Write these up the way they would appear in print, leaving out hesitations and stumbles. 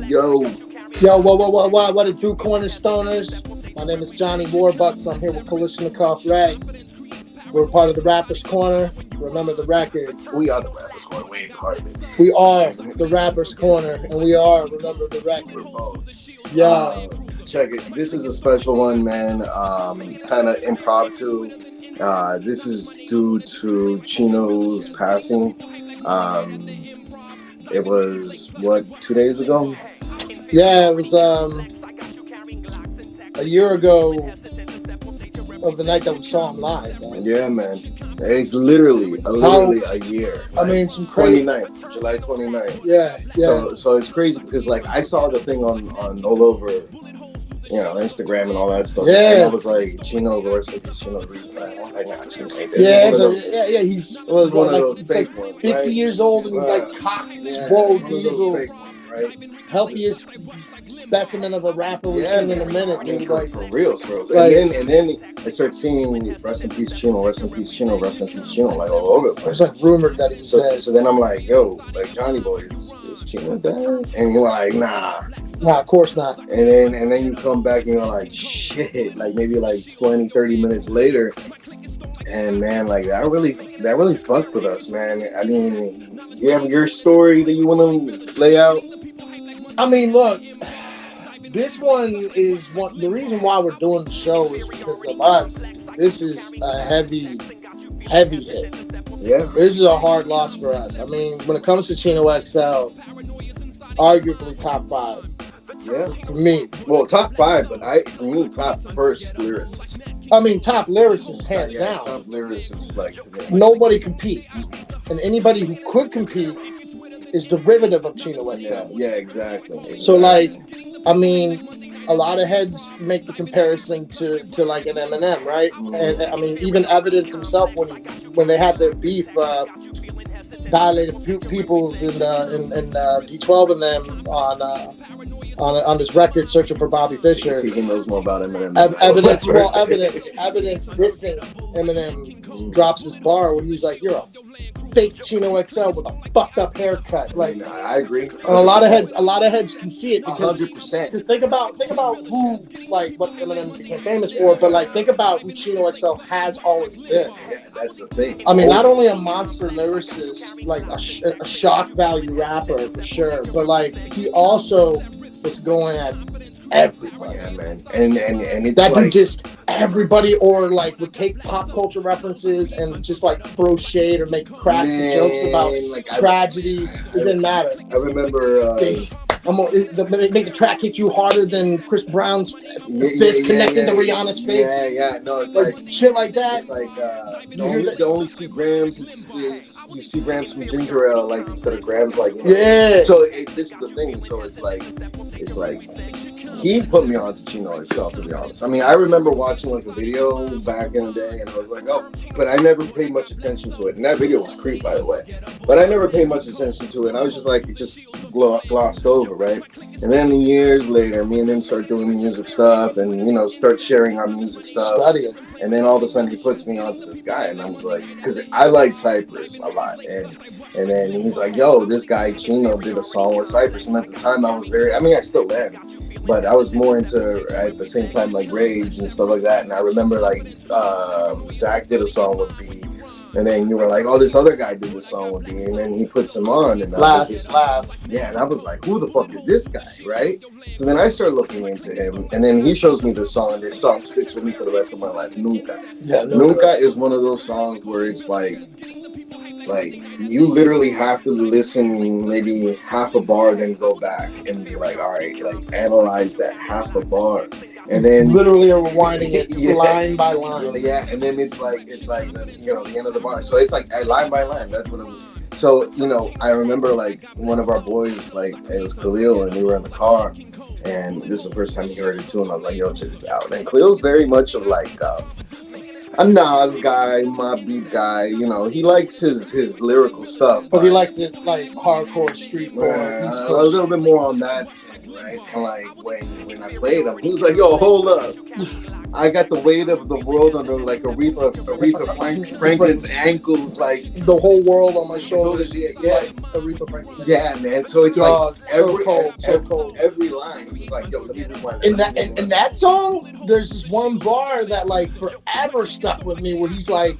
Yo, What it do, Cornerstoners? My name is Johnny Warbux. I'm here with Kalashnikov Red. We're part of the Rapper's Corner. Remember the record. we are the Rappers Corner. We ain't part of it. We are the Rapper's Corner, and we are Remember the We're record. both. Yeah. Check it. This is a special one, man. It's kind of impromptu. This is due to Chino's passing. It was, 2 days ago? Yeah, it was a year ago of the night that we saw him live, man. Yeah, man. It's literally a year. I mean, some crazy. 29th, July 29th. Yeah. So it's crazy because like I saw the thing on all over, Instagram and all that stuff. Yeah. And I was like, Chino versus Chino. Yeah. He's It was one of like, those he's fake like ones, 50 right? years old, and he's like cock, swole, diesel, Fake ones, right? healthiest specimen of a rapper we've seen in a minute, I mean, dude. Like, for real. Like- And then I start seeing rest in peace Chino, rest in peace Chino, rest in peace Chino, like all over the it was place. like rumored that he was dead. So then I'm like, yo, like Johnny Boy is Chino dead? And you're like, nah. Nah, of course not. And then you come back and you're like, shit, like maybe like 20, 30 minutes later. And man, like that really fucked with us, man. I mean, you have your story that you want to lay out? I mean, look, this one is the reason why we're doing the show is because of us. This is a heavy hit. Yeah. This is a hard loss for us. I mean, when it comes to Chino XL, arguably top 5 Yeah. for me. Well, top 5, but for me, top first lyricist. I mean, top lyricist, hands Yeah, down. top lyricist, like to me. Nobody competes. And anybody who could compete is derivative of Chino XL. Yeah, exactly. So, like, I mean, a lot of heads make the comparison to like an Eminem, right? And I mean, even Evidence himself, when they had their beef, Dilated Peoples and D12 and them on this record, Searching for Bobby Fischer. See, he knows more about Eminem. Evidence dissing Eminem drops his bar when he was like, "You're a fake Chino XL with a fucked up haircut." Like, I agree. 100%. and a lot of heads can see it because 100%. Because think about who, like, what Eminem became famous for, but like think about who Chino XL has always been. Yeah, that's the thing. I mean, not only a monster lyricist, like a shock value rapper for sure, but like he also was going at everybody. Yeah, man. And it's That like, dude just everybody, or like would take pop culture references and just like throw shade or make cracks and jokes about like, tragedies. It didn't matter. I remember. They make the track hit you harder than Chris Brown's fist connecting to Rihanna's face. Yeah. No, it's like shit like that. It's like the only see grams is you see grams from ginger ale, like instead of grams, like Yeah. So this is the thing. So it's like he put me on to Chino XL, to be honest. I mean, I remember watching like a video back in the day, and I was like, oh, but I never paid much attention to it. And that video was creep, by the way. But I never paid much attention to it. And I was just like, it just glossed over, right? And then years later, me and him start doing music stuff, and start sharing our music stuff. Studying. And then all of a sudden, he puts me onto this guy, and I was like, because I like Cypress a lot, and then he's like, yo, this guy Chino did a song with Cypress, and at the time I was I still am. But I was more into, at the same time, like Rage and stuff like that. And I remember, like, Zach did a song with B. And then you were like, oh, this other guy did this song with B. And then he puts him on. And Laugh. Yeah, and I was like, who the fuck is this guy, right? So then I started looking into him. And then he shows me this song. And this song sticks with me for the rest of my life. Nunca. Yeah, Nunca is one of those songs where it's like you literally have to listen maybe half a bar, then go back and be like, all right, like analyze that half a bar, and then literally rewinding it line by line. Yeah, and then it's like the end of the bar. So it's like line by line. That's what it was. So I remember like one of our boys, like it was Khalil, and we were in the car, and this is the first time he heard it too, and I was like, yo, check this out. And Khalil's very much of like a Nas guy, Mobb Deep guy. He likes his lyrical stuff. But he likes it like hardcore, streetcore. A little bit more on that. right? And like when I played him, he was like, "Yo, hold up." I got the weight of the world under like Aretha Franklin's ankles, like the whole world on my shoulders. Yeah. Like Aretha Franklin. Yeah, man. So it's God, like every cold. Every line, he was like, "Yo, let me rewind." In that song, there's this one bar that like forever stuck with me, where he's like,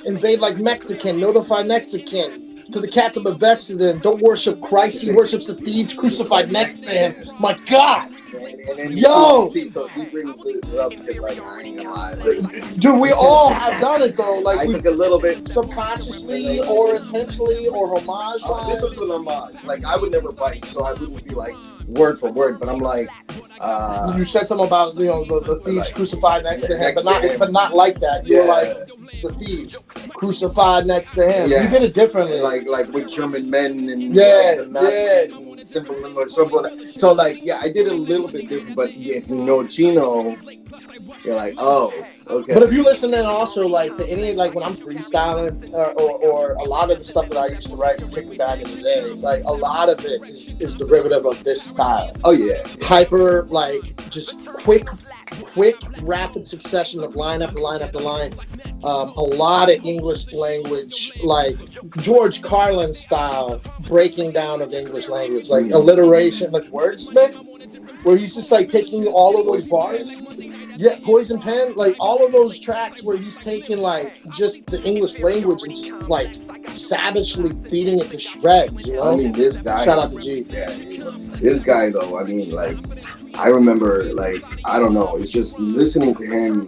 "Invade like Mexican, notify Mexican. To the cats I'm invested in, don't worship Christ, he worships the thieves crucified next to him." My God. And then yo, so he brings this up because like I ain't gonna lie, like, dude, we all have done it though. Like I took a little bit subconsciously or intentionally or homage. This was an homage. Like I would never bite, so I wouldn't be like word for word. But I'm like, you said something about the thieves like, crucified next to him, but not like that. You were like the thieves crucified next to him. You did it differently, like with German men and the Nazis and symbolism or something. So like, I did it a little bit different. But if you know Chino, you're like, oh, okay. But if you listen then also like to any like when I'm freestyling or a lot of the stuff that I used to write, particularly back in the day, like a lot of it is derivative of this style. Oh yeah. Hyper, like just quick rapid succession of line after line after line. A lot of English language, like George Carlin style breaking down of English language, like alliteration, like wordsmith, where he's just like taking all of those bars. Yeah, Poison Pen, like all of those tracks where he's taking like just the English language and just like savagely beating it to shreds, you know? I mean, this guy. Shout out to G. Yeah, this guy though, I mean, like, I remember, like, I don't know, it's just listening to him.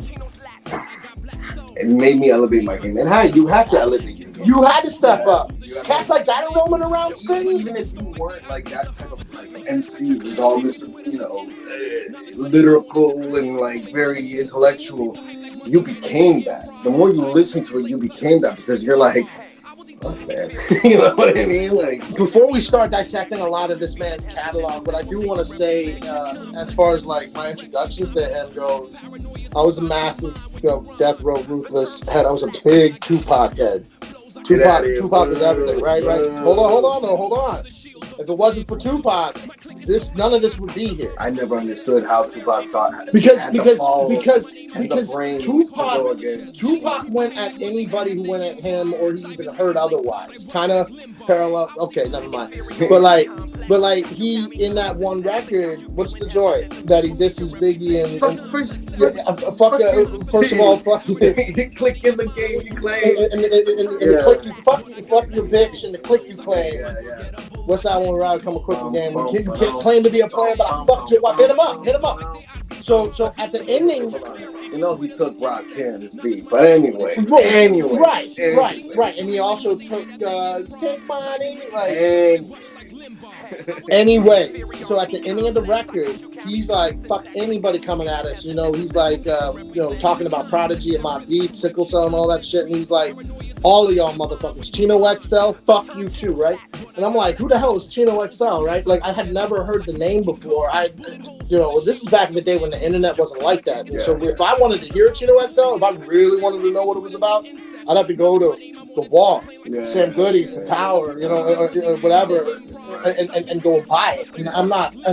It made me elevate my game. And you have to elevate your game. You had to step up. Cats like that are roaming around spinning. Even if you weren't like that type of like MC with all Mr. Lyrical and like very intellectual, you became that. The more you listen to it, you became that because you're like, oh, man. You know what I mean? Like, before we start dissecting a lot of this man's catalog, what I do want to say, as far as like my introductions to him goes, I was a massive, Death Row Ruthless head. I was a big Tupac head. Tupac was everything, right? Hold on. If it wasn't for Tupac, none of this would be here. I never understood how Tupac thought because Tupac went at anybody who went at him or he even heard otherwise. Kind of parallel. Okay, never mind. But like he in that one record, what's the joy that he disses Biggie and first of all, fuck you. Click in the game you claim and the click you fuck your bitch and the click you claim. Yeah. What's that one where I come a quick game? You can't claim to be a player, but I fucked your wife. Hit him up. So at the ending, he took Rakim's beat, but anyway. Right. And he also took Take Money, Anyway, so at the ending of the record, he's like, fuck anybody coming at us, he's like, talking about Prodigy and Mobb Deep, Sickle Cell and all that shit, and he's like, all of y'all motherfuckers, Chino XL, fuck you too, right? And I'm like, who the hell is Chino XL, right? Like, I had never heard the name before. This is back in the day when the internet wasn't like that. And so if I wanted to hear Chino XL, if I really wanted to know what it was about, I'd have to go to the Wall, Sam Goody's, the Tower, or whatever, and go and buy it. And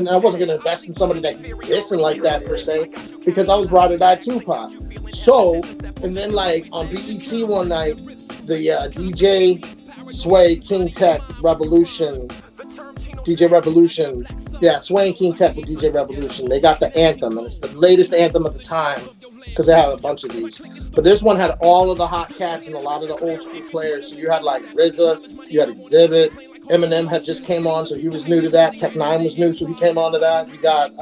I wasn't going to invest in somebody that he's dissing like that per se, because I was ride or die Tupac. So, and then like on BET one night, the DJ Sway King Tech Revolution, Sway and King Tech with DJ Revolution. They got the anthem, and it's the latest anthem of the time because they had a bunch of these. But this one had all of the hot cats and a lot of the old school players. So you had like RZA, you had Exhibit, Eminem had just came on, so he was new to that. Tech Nine was new, so he came on to that. You got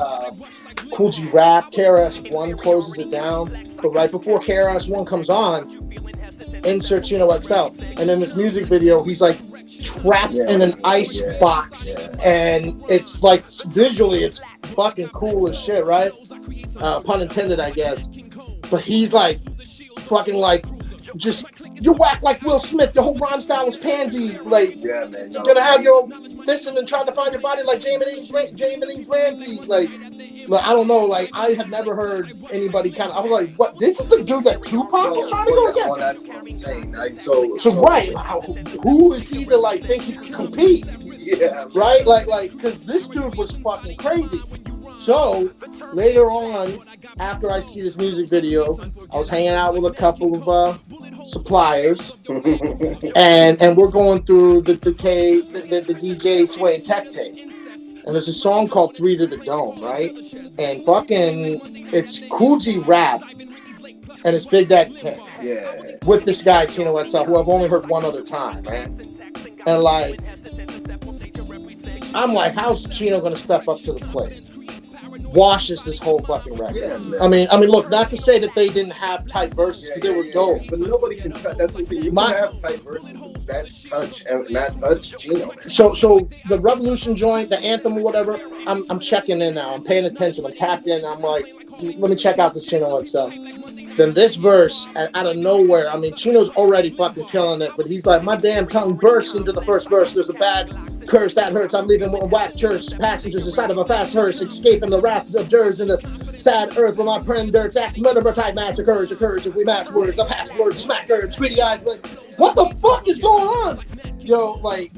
Cool G Rap, KRS-One closes it down. But right before KRS-One comes on, insert Chino XL. And in this music video, he's like trapped in an ice box. And it's like, visually, it's fucking cool as shit, right? Pun intended, I guess. But he's like, fucking like, just, you whack like Will Smith. Your whole rhyme style is pansy. Like, you're gonna have your listen and trying to find your body like Jamie Lee Ramsey. Like, I don't know. Like, I had never heard anybody kind of. I was like, what? This is the dude that Tupac was trying to go against. That's what I'm saying. Like, so right. Who is he to like think he could compete? Yeah. Right? Like, because this dude was fucking crazy. So later on, after I see this music video, I was hanging out with a couple of suppliers, and we're going through the DJ Sway Tech tape. And there's a song called 3 to the Dome, right? And fucking, it's Cool G rap, and it's Big Daddy Kane. Yeah. With this guy, Chino XL, who I've only heard one other time, right? And like, I'm like, how's Chino gonna step up to the plate? Washes this whole fucking record. Yeah, man. I mean, look, not to say that they didn't have tight verses, because they were dope. But nobody can touch. That's what I'm saying. You can have tight verses, but that touch and that touch, Chino, man. So the Revolution joint, the anthem or whatever, I'm checking in now. I'm paying attention. I'm tapped in. I'm like, let me check out this Chino XL. Then this verse, out of nowhere, I mean, Chino's already fucking killing it, but he's like, my damn tongue bursts into the first verse. There's a bad curse that hurts. I'm leaving with a whack church. Passengers inside of a fast hearse, escaping the wrath of Durs in the sad earth where my friend Dirt's acts murder type massacres occurs if we match words. I pass words, smack herbs, squiddy eyes. Like, what the fuck is going on? Yo, like,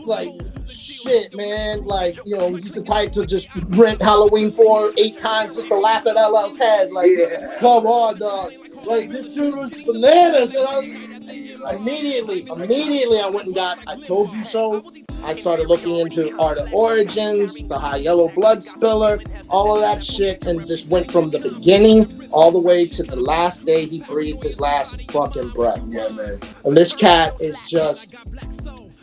shit, man. Like, you know, he's the type to just rent Halloween 4 8 times just to laugh at LL's head. Like, come on, dog. Like, this dude was bananas. And immediately I went and got I Told You So. I started looking into Art of Origins, the High Yellow Blood Spiller, all of that shit, and just went from the beginning all the way to the last day he breathed his last fucking breath. Yeah, man. And this cat is just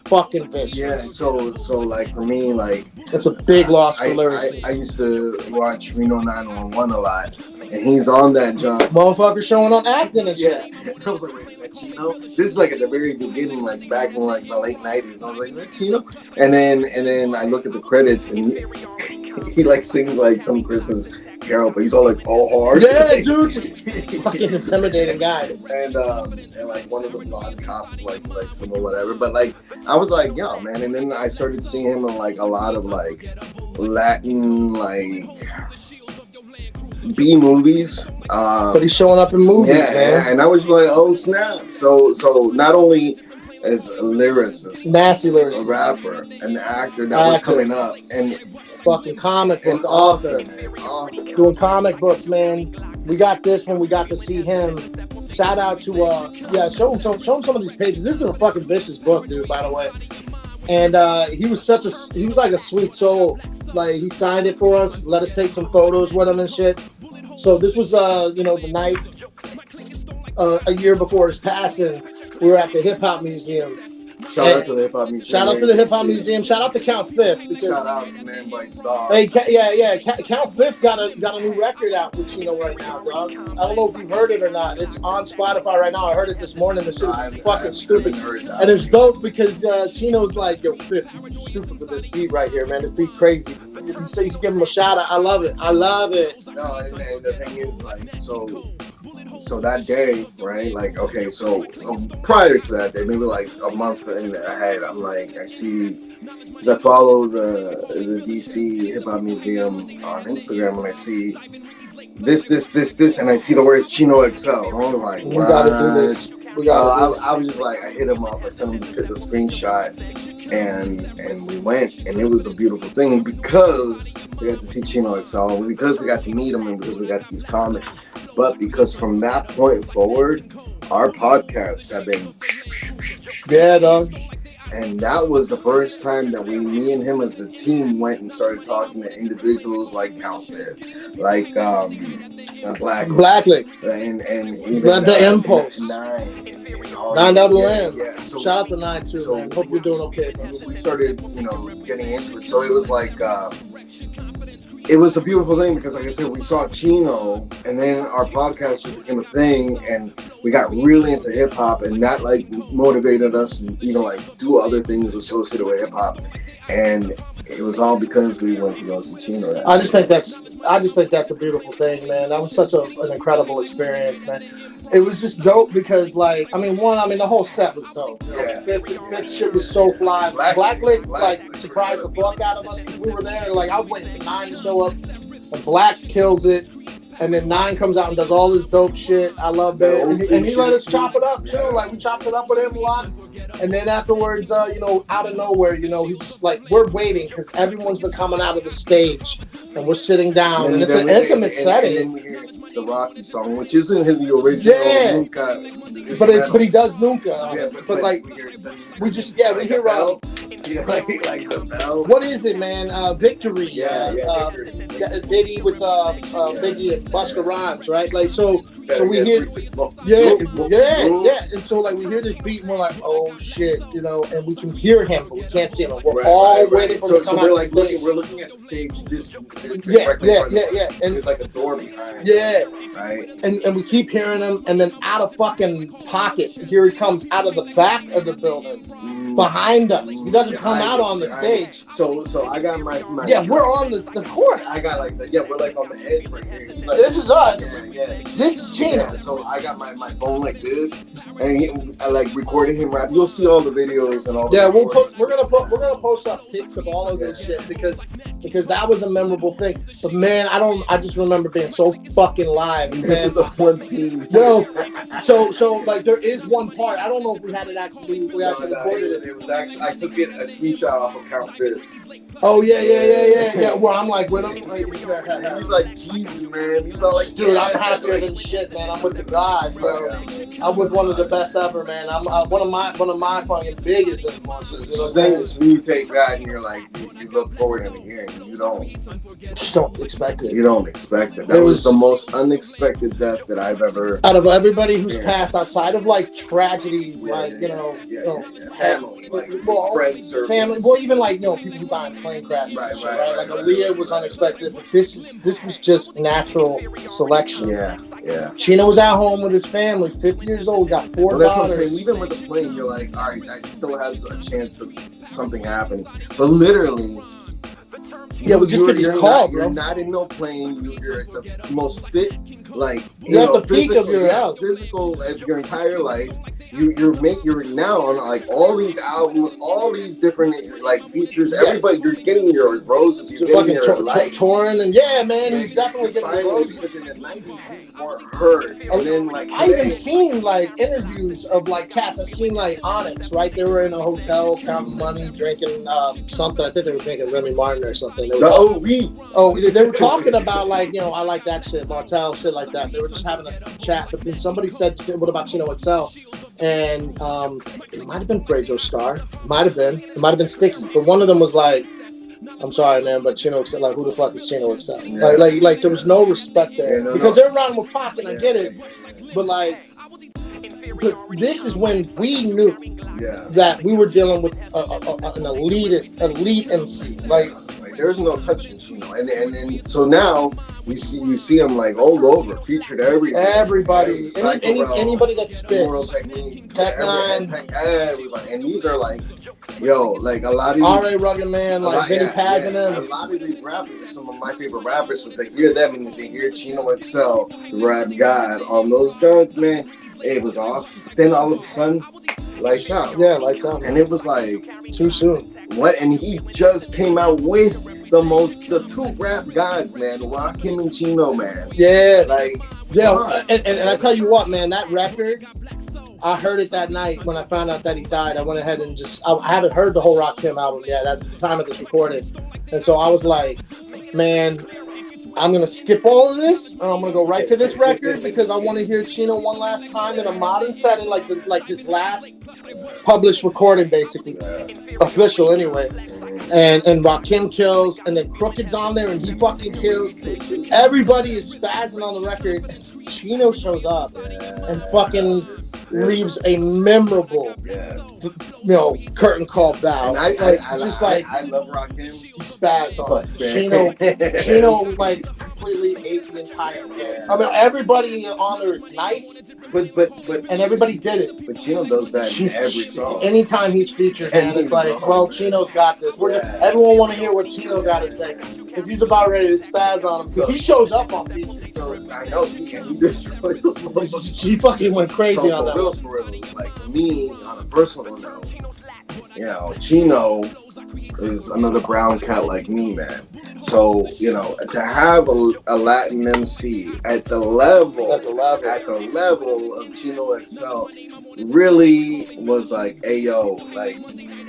fucking vicious. Yeah, so like for me, like it's a big loss for lyricists. I used to watch Reno 911 a lot, and he's on that jump. Motherfucker showing up acting and shit. Yeah. I was like, wait, is that Chino? This is like at the very beginning, like back in like the late 90s. I was like, is that Chino? And then I look at the credits and he like sings like some Christmas carol, but he's all like all hard. Yeah, dude, just fucking intimidating guy. And like one of the blonde cops like some or whatever. But like I was like, yo, man. And then I started seeing him in like a lot of like Latin like B movies. But he's showing up in movies, man. Yeah, and I was like, oh snap. So not only as a lyricist, nasty lyricist, a rapper, an actor that was coming up, and fucking comic book author, doing comic books, man. We got this when we got to see him. Shout out to show him some of these pages. This is a fucking vicious book, dude, by the way. And he was like a sweet soul. Like, he signed it for us, let us take some photos with him and shit. So this was the night a year before his passing. We were at the Hip Hop Museum. Shout out to the Hip Hop Museum. Shout out to the Hip Hop Museum. Shout out to Count Fifth. Shout out to Man Bites Dog. Hey, Count Fifth got a new record out with Chino right now, dog. I don't know if you've heard it or not. It's on Spotify right now. I heard it this morning. The shit is fucking stupid. And it's dope because Chino's like, yo, Fifth, you're stupid for this beat right here, man. This beat crazy. You say you should give him a shout out. I love it. No, and the thing is, like, so that day, right? Like, okay, so prior to that day, maybe like a month ahead, I'm like, I see, because I follow the DC Hip Hop Museum on Instagram, and I see this, and I see the words Chino XL. I'm like, we gotta do this. I was just like, I hit him up, I sent him the screenshot, and we went, and it was a beautiful thing because we got to see Chino XL, because we got to meet him, and because we got these comics. But because from that point forward, our podcasts have been dog. And that was the first time that me and him as a team went and started talking to individuals like Count Fifth, like Blacklick, and even the Impulse, 9 Double M. Yeah. So, shout out to 9 too, man. Hope you're doing okay, bro. We started, getting into it. So it was like. It was a beautiful thing because, like I said, we saw Chino, and then our podcast just became a thing, and we got really into hip hop, and that like motivated us to even like do other things associated with hip hop, and it was all because we went to go see Chino. I just think that's a beautiful thing, man. That was such an incredible experience, man. It was just dope because, like, the whole set was dope. Yeah. Fifth shit was so fly. Blacklick like surprised the fuck out of us because we were there. Like, I was waiting for 9 to show up, and Black kills it. And then 9 comes out and does all this dope shit. I love that. And he let us chop it up, too. Like, we chopped it up with him a lot. And then afterwards, you know, out of nowhere, you know, he's like, we're waiting because everyone's been coming out of the stage. And we're sitting down. And it's an intimate setting. And then we hear the Rocky song, which isn't the original. Nunca. But he does Nunca. Yeah, but like, we hear Rocky. Yeah, like the bell. What is it, man? Victory. Victory. Diddy with Biggie and Busta Rhymes, right? Like, so we hear, and so like we hear this beat and we're like, oh shit, you know, and we can hear him, but we can't see him. We're all waiting for him to come out. So we're looking at the stage. And there's like a door behind. Yeah. Right. And we keep hearing him, and then out of fucking pocket, here he comes out of the back of the building. Behind us, he doesn't come out on the stage. So I got my we're on the corner. I got like we're like on the edge right here. Like, this is us. Yeah. This is Chino. Yeah, so I got my phone like this, and I like recorded him rap. You'll see all the videos and all. Yeah, we're gonna post up pics of all of this shit because that was a memorable thing. But man, I just remember being so fucking live. This is a one scene. Yo, so like there is one part. I don't know if we had it actually. We actually recorded it. It was actually I took it a screenshot off of Count Fitz. Oh yeah. Well, I'm like with him. He's like Jesus, man. He's all like, dude, I'm happier than shit, man. I'm with the God, bro. I'm with one of the best ever, man. I'm one of my fucking biggest influences. You know so you take that and you're like, you look forward to hearing. You just don't expect it. You don't expect it. That was the most unexpected death that I've ever. Out of everybody who's passed, outside of like tragedies, family, like friends, family. Well, even like people who died in plane crashes, right? Like Aaliyah was unexpected, but this was just natural selection. Yeah. Chino was at home with his family, 50 years old, got 4 daughters. That's what I'm saying. Even with the plane, you're like, all right, that still has a chance of something happening. But literally, we just get this call, bro. You're not in no plane. You're at the most fit, like you're at the peak of your health, physical of your entire life. You're now on like all these albums, all these different like features. Everybody, you're getting your roses. You're getting your life. Touring, and man, he's definitely getting his roses. Because in the 90s, we weren't heard. And then like I even seen like interviews of like cats. I seen like Onyx, right? They were in a hotel counting money, drinking something. I think they were drinking Remy Martin or something. They were talking about like I like that shit, Martel, shit like that. They were just having a chat, but then somebody said, "What about Chino XL?" And it might have been Fredo Star, it might have been Sticky, but one of them was like, "I'm sorry, man, but Chino XL, like, who the fuck is Chino XL?" Yeah. Like there was no respect there because they're around with Pac, and I get it, but like. But this is when we knew that we were dealing with an elite MC. Like there's no touching Chino, and then so now you see him like all over, featured everybody, anybody that spits, Tech Nine, everybody, and these are like, like a lot of R.A. Rugged Man, like Vinny Paz and them. A lot of these rappers are some of my favorite rappers. So to hear them and to hear Chino XL, the rap god, on those joints, man. It was awesome. Then all of a sudden, lights out. Yeah, lights out. And it was like too soon. What? And he just came out with the two rap gods, man, Rakim and Chino, man. Yeah. Like, and I tell you what, man, that record, I heard it that night when I found out that he died. I went ahead and I haven't heard the whole Rakim album yet. That's the time of this recording. And so I was like, man, I'm going to skip all of this, and I'm going to go right to this record because I want to hear Chino one last time in a modern setting, like his last published recording, basically. Official, anyway. And Rakim kills, and then Crooked's on there, and he fucking kills. Everybody is spazzing on the record. Chino shows up and fucking leaves a memorable, curtain call bow. And I love Rakim. He spazzed on it. Chino like completely ate the entire game. I mean, everybody on there is nice, but and everybody did it. But Chino does that in every song. Anytime he's featured, man, it's like, well, Chino's got this. Everyone want to hear what Chino got to say because he's about ready to spaz on him because he shows up on features. So I know he destroys them. He fucking went crazy on that. For real. Like for me, on a personal note, Chino is another brown cat like me, man. So, you know, to have a Latin MC at the level of Chino XL really was like, hey yo, like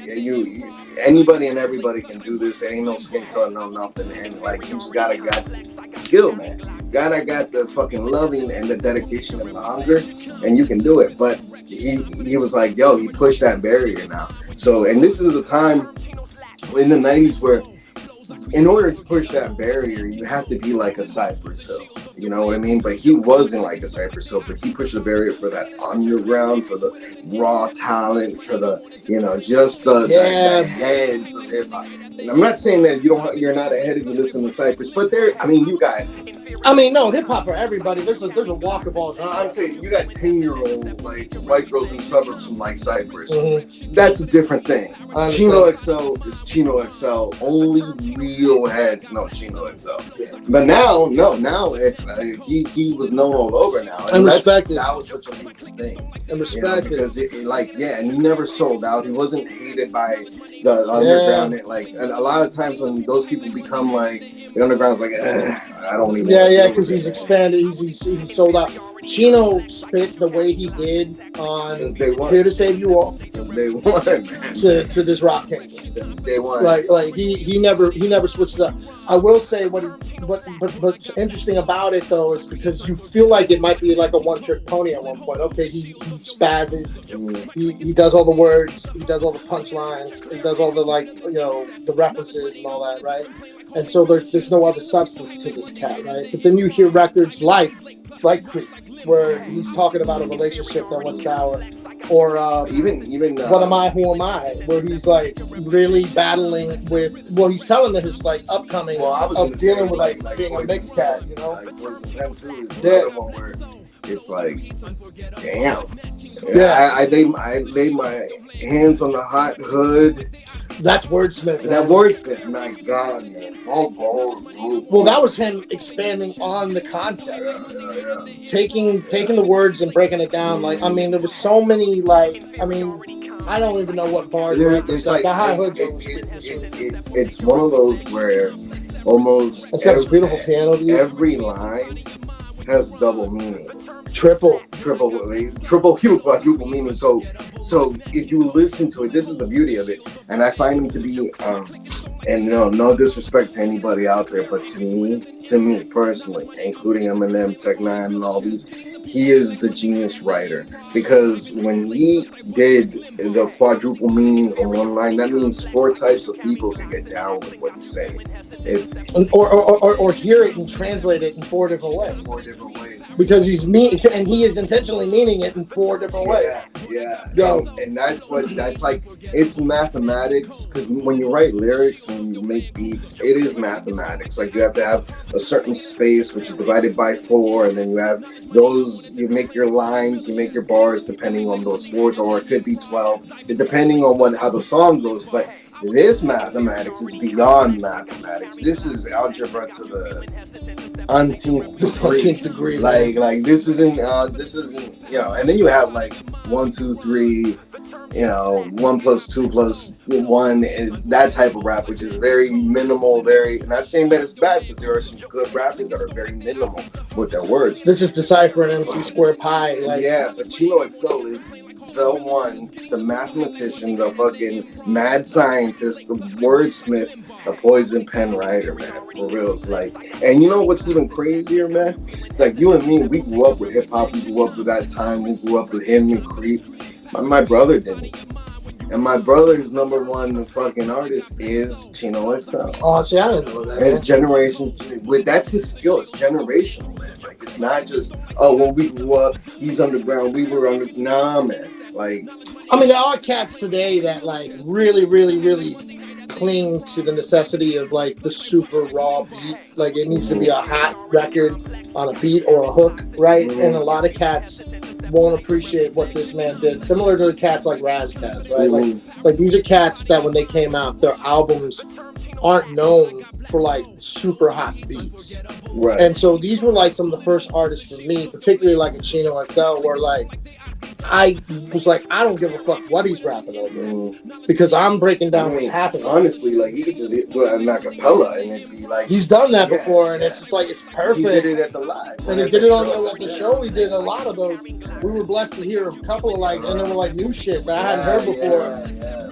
you anybody and everybody can do this. There ain't no skin color, no nothing, and like you just gotta got skill, man. Gotta got the fucking loving and the dedication and the hunger, and you can do it. But he was like, yo, he pushed that barrier now. So, and this is the time in the 90s where in order to push that barrier, you have to be like a Cypress Hill. You know what I mean? But he wasn't like a Cypress Hill, but he pushed the barrier for that underground, for the raw talent, for the, you know, just the heads of hip hop. And I'm not saying that you're not ahead if you listen to Cypress, but you got. I mean, no, hip hop for everybody. There's a walk of all genres. I'm saying you got 10-year-old like white girls in the suburbs from like Cypress. Mm-hmm. That's a different thing. Chino XL is Chino XL. Only real heads know Chino XL. Yeah. But now it's he was known all over now, and respected. That was such a beautiful thing. And respected, you know, because and he never sold out. He wasn't hated by the underground. And a lot of times when those people become like the underground's like, I don't even. Yeah, because he's expanded. He's sold out. Chino spit the way he did on Here to Save You All. Since day one, man. To this Rock Kingdom. Since day one. Like he never switched it up. I will say what's interesting about it though is because you feel like it might be like a one-trick pony at one point. Okay, he spazzes. He does all the words. He does all the punchlines. He does all the the references and all that, right? And so there's no other substance to this cat, right? But then you hear records like Creep, where he's talking about a relationship that went sour, or even What Am I, Who Am I, where he's like really battling with. Well, he's telling his like upcoming of dealing with like being a mixed cat, you know. Like Boys and Men too is another one where it's like, damn. Yeah, I lay my hands on the hot hood. That's wordsmith. That wordsmith, my God, man. Well, that was him expanding on the concept, taking the words and breaking it down. Like, I mean, there was so many. Like, I mean, I don't even know what bars. It's like the high hood. It's one of those where almost it's got this beautiful piano. Every line has double meaning. Triple, quadruple meaning. So if you listen to it, this is the beauty of it, and I find him to be, and no disrespect to anybody out there, but to me personally, including Eminem, Tech Nine, and all these, he is the genius writer, because when he did the quadruple meaning on one line, that means 4 types of people can get down with what he's saying. Or hear it and translate it in 4 different ways. Because he is intentionally meaning it in 4 different ways. Yeah. And that's like, it's mathematics, because when you write lyrics and you make beats, it is mathematics. Like, you have to have a certain space, which is divided by 4, and then you have those, you make your lines, you make your bars depending on those 4s, or it could be 12, depending on how the song goes. But this mathematics is beyond mathematics. This is algebra to the umpteenth degree. Like this isn't and then you have like 1, 2, 3, 1 plus 2 plus 1, and that type of rap, which is very minimal, not saying that it's bad, because there are some good rappers that are very minimal with their words. This is deciphering MC square pi. But Chino XL is the one, the mathematician, the fucking mad scientist, the wordsmith, the poison pen writer, man. For real. It's like, and you know what's even crazier, man? It's like you and me, we grew up with hip hop, we grew up with that time, we grew up with him and Creep. My brother didn't. And my brother's number 1 fucking artist is Chino XL. Oh, see, I didn't know that. His generation, that's his skill. It's generational, man. Like, it's not just, when we grew up, he's underground, we were nah, man. Like, I mean, there are cats today that like really, really, really cling to the necessity of like the super raw beat. Like, it needs to be a hot record on a beat or a hook, right? Mm-hmm. And a lot of cats won't appreciate what this man did. Similar to the cats like Razkaz, right? Mm-hmm. Like these are cats that when they came out, their albums aren't known for like super hot beats. Right. And so these were like some of the first artists for me, particularly like a Chino XL, where like I was like, I don't give a fuck what he's rapping over because I'm breaking down what's happening. Honestly, like he could just do an acapella and it'd be like he's done that before, and it's just like it's perfect. He did it at the live, and he did it at the show. We did a lot of those. We were blessed to hear a couple of like, and then we're like new shit that I hadn't heard before.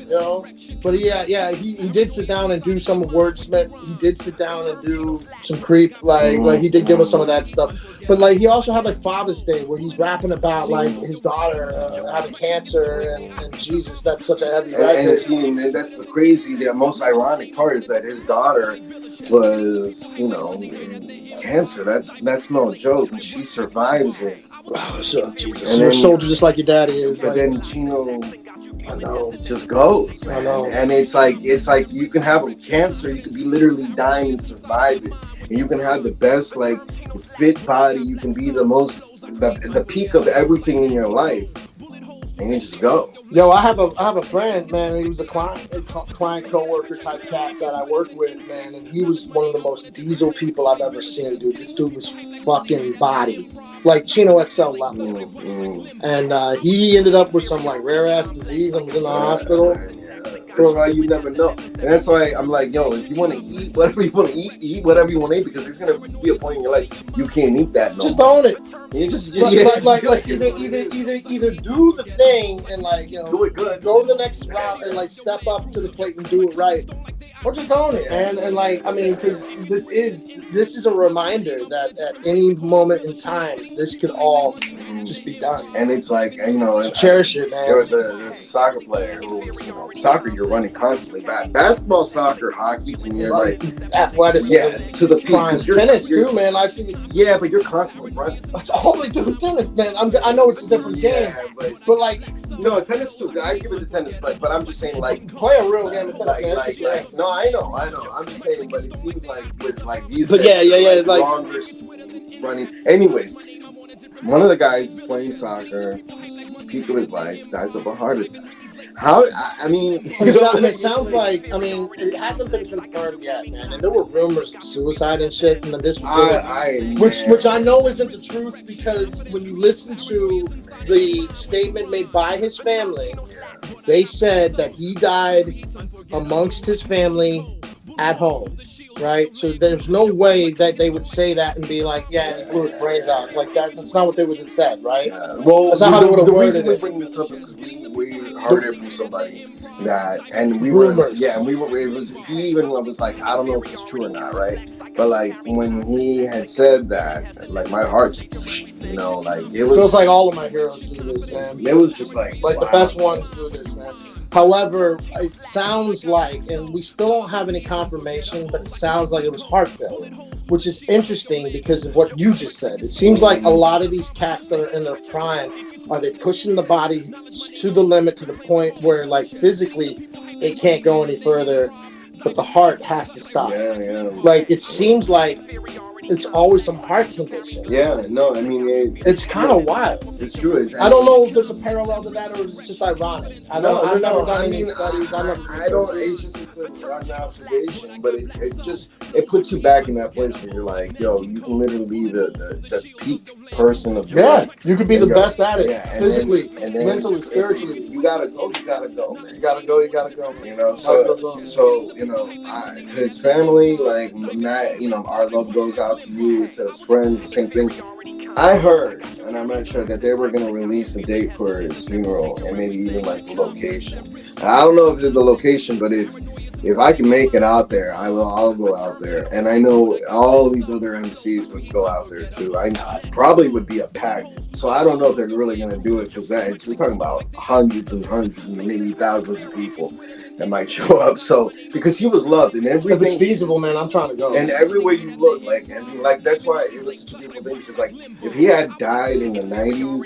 You know, but he did sit down and do some Wordsmith. He did sit down and do some Creep. Like he did give us some of that stuff. But like he also had like Father's Day where he's rapping about like his daughter having cancer and Jesus. That's such a heavy record. And that's the crazy. The most ironic part is that his daughter was, cancer. That's no joke, and she survives it. Oh, so Jesus, and you're a soldier just like your daddy is. But then Chino, I know, just goes, man. I know. And it's like you can have a cancer, you could be literally dying and survive it, and you can have the best like fit body, you can be the peak of everything in your life, and you just go. Yo, I have a friend, man. He was a client coworker type cat that I work with, man, and he was one of the most diesel people I've ever seen, dude. This dude was fucking body, like Chino XL level, and he ended up with some like rare ass disease and was in the hospital. That's why you never know, and that's why I'm like, yo, if you want to eat whatever you want to eat whatever you want to eat, because there's gonna be a point in your life you can't eat that. Just own it. You just either do the thing and like do it good, go to the next route and like step up to the plate and do it right, or just own it, and like I mean, because this is a reminder that at any moment in time this could all just be done. And it's like so cherish it, man. There was a soccer player who was soccer. You're running constantly. Basketball, soccer, hockey, to me, like athleticism. Yeah, to the peak. Tennis too, man. I've seen. Yeah, but you're constantly running. That's all they do with tennis, man. I know it's a different game, but like tennis too. I give it to tennis, but I'm just saying like play a real game of tennis, man. No, I know. I'm just saying, but it seems like with like these. But like longer running. Anyways, one of the guys is playing soccer. Peak of his life, dies of a heart attack. It sounds like, it hasn't been confirmed yet, man. And there were rumors of suicide and shit, and then this was which I know isn't the truth, because when you listen to the statement made by his family, they said that he died amongst his family at home. Right, so there's no way that they would say that and be like, "Yeah, he blew his brains out." Like that. That's not what they would have said, right? Well, that's not how they would have worded it. The reason we bring this up is because we heard it from somebody that, and we rumors. He even was like, I don't know if it's true or not, right? But like when he had said that, like my heart, like it was. Feels like all of my heroes do this, man. It was just like wow. The best ones do this, man. However, it sounds like, and we still don't have any confirmation, but it sounds like it was heart failure, which is interesting because of what you just said. It seems like a lot of these cats that are in their prime, are they pushing the body to the limit, to the point where like physically it can't go any further, but the heart has to stop. Yeah. Like it seems like it's always some heart condition. Yeah, no, it's kind of wild. It's true. I don't know if there's a parallel to that, or is it just ironic? I've never done any studies. I don't. It's an observation, but it puts you back in that place where you're like, yo, you can literally be the peak person of your life. You could be the best at it, physically, then, mentally, spiritually. You gotta go, man. You gotta go. So to his family, like Matt, our love goes out to you, to his friends, the same thing. I heard, and I'm not sure, that they were going to release the date for his funeral and maybe even like the location. I don't know if it's the location, but if I can make it out there, I'll go out there. And I know all these other MCs would go out there too. I probably would be a packed. So I don't know if they're really going to do it, because we're talking about hundreds and hundreds, maybe thousands of people that might show up. So because he was loved and everything. If it's feasible, man, I'm trying to go. And everywhere you look, like that's why it was such a beautiful thing. Because like if he had died in the 90s,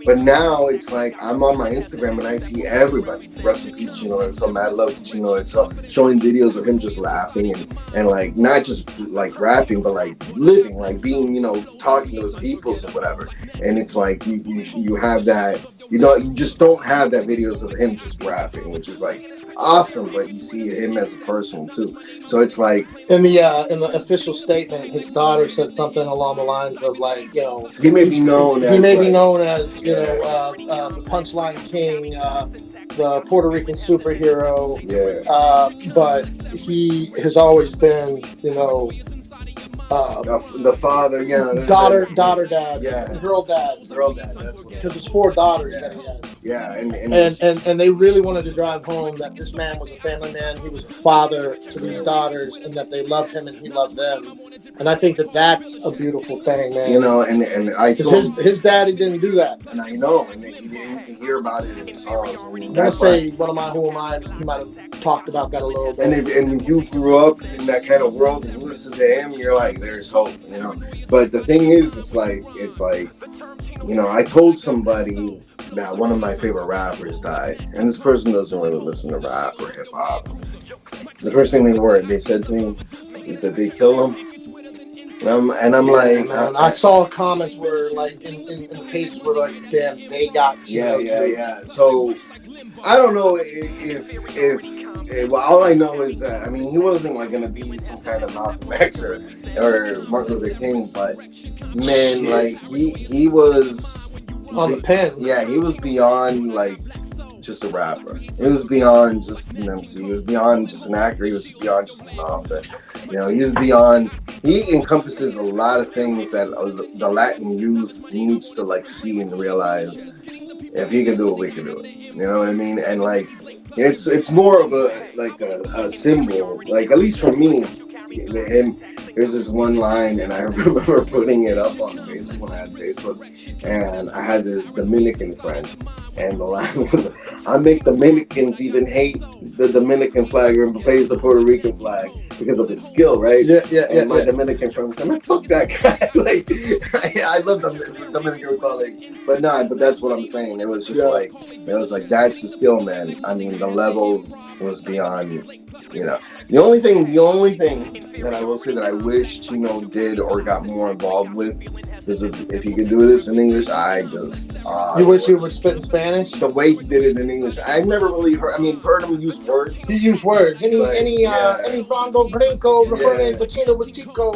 but now it's like I'm on my Instagram and I see everybody, rest in peace, Chino XL, mad love to Chino XL, showing videos of him just laughing and like not just like rapping, but like living, like being, talking to his peoples and whatever. And it's like you have that. You just don't have that videos of him just rapping, which is like awesome, but you see him as a person too. So it's like in the official statement, his daughter said something along the lines of like, you know, he may be known as you know, the Punchline King, the Puerto Rican superhero. Yeah. But he has always been, you know, the father, daughter, dad, girl dad. That's what. Because it's 4 daughters that he had. Yeah, and they really wanted to drive home that this man was a family man. He was a father to these daughters, and that they loved him and he loved them. And I think that that's a beautiful thing, man. You know, and I told his daddy didn't do that. And I know, and you can hear about it in the songs. I mean, I'm gonna say Who Am I? He might have talked about that a little bit. And if you grew up in that kind of world and you listen to him, you're like, there's hope, you know. But the thing is, it's like, you know, I told somebody that one of my favorite rappers died, and this person doesn't really listen to rap or hip hop. The first thing they said to me is that they kill him. And I'm like, man, I saw comments where like in the pages were like, damn, they got Chino too. Yeah. So I don't know if well, all I know is that, I mean, he wasn't like gonna be some kind of Malcolm X or Martin Luther King, but man, like he was on the pen. Yeah, he was beyond like just a rapper. He was beyond just an MC. He was beyond just an actor. He was beyond just an author. You know, he encompasses a lot of things that the Latin youth needs to like see and realize. If he can do it, we can do it. You know what I mean? And like, it's more of a symbol. Like, at least for me, him. There's this one line, and I remember putting it up on Facebook when I had Facebook, and I had this Dominican friend, and the line was, "I make Dominicans even hate the Dominican flag and praise the Puerto Rican flag because of his skill, right?" And my Dominican friend was like, "Fuck that guy!" Like, I love the Dominican Republic, but that's what I'm saying. It was just like that's the skill, man. I mean, the level was beyond. You know, the only thing that I will say that I wish Chino did or got more involved with is if he could do this in English. You wish he would spit in Spanish? The way he did it in English, I've never really heard him use words. He used words. Any bongo brinco referring to Chino was Chico.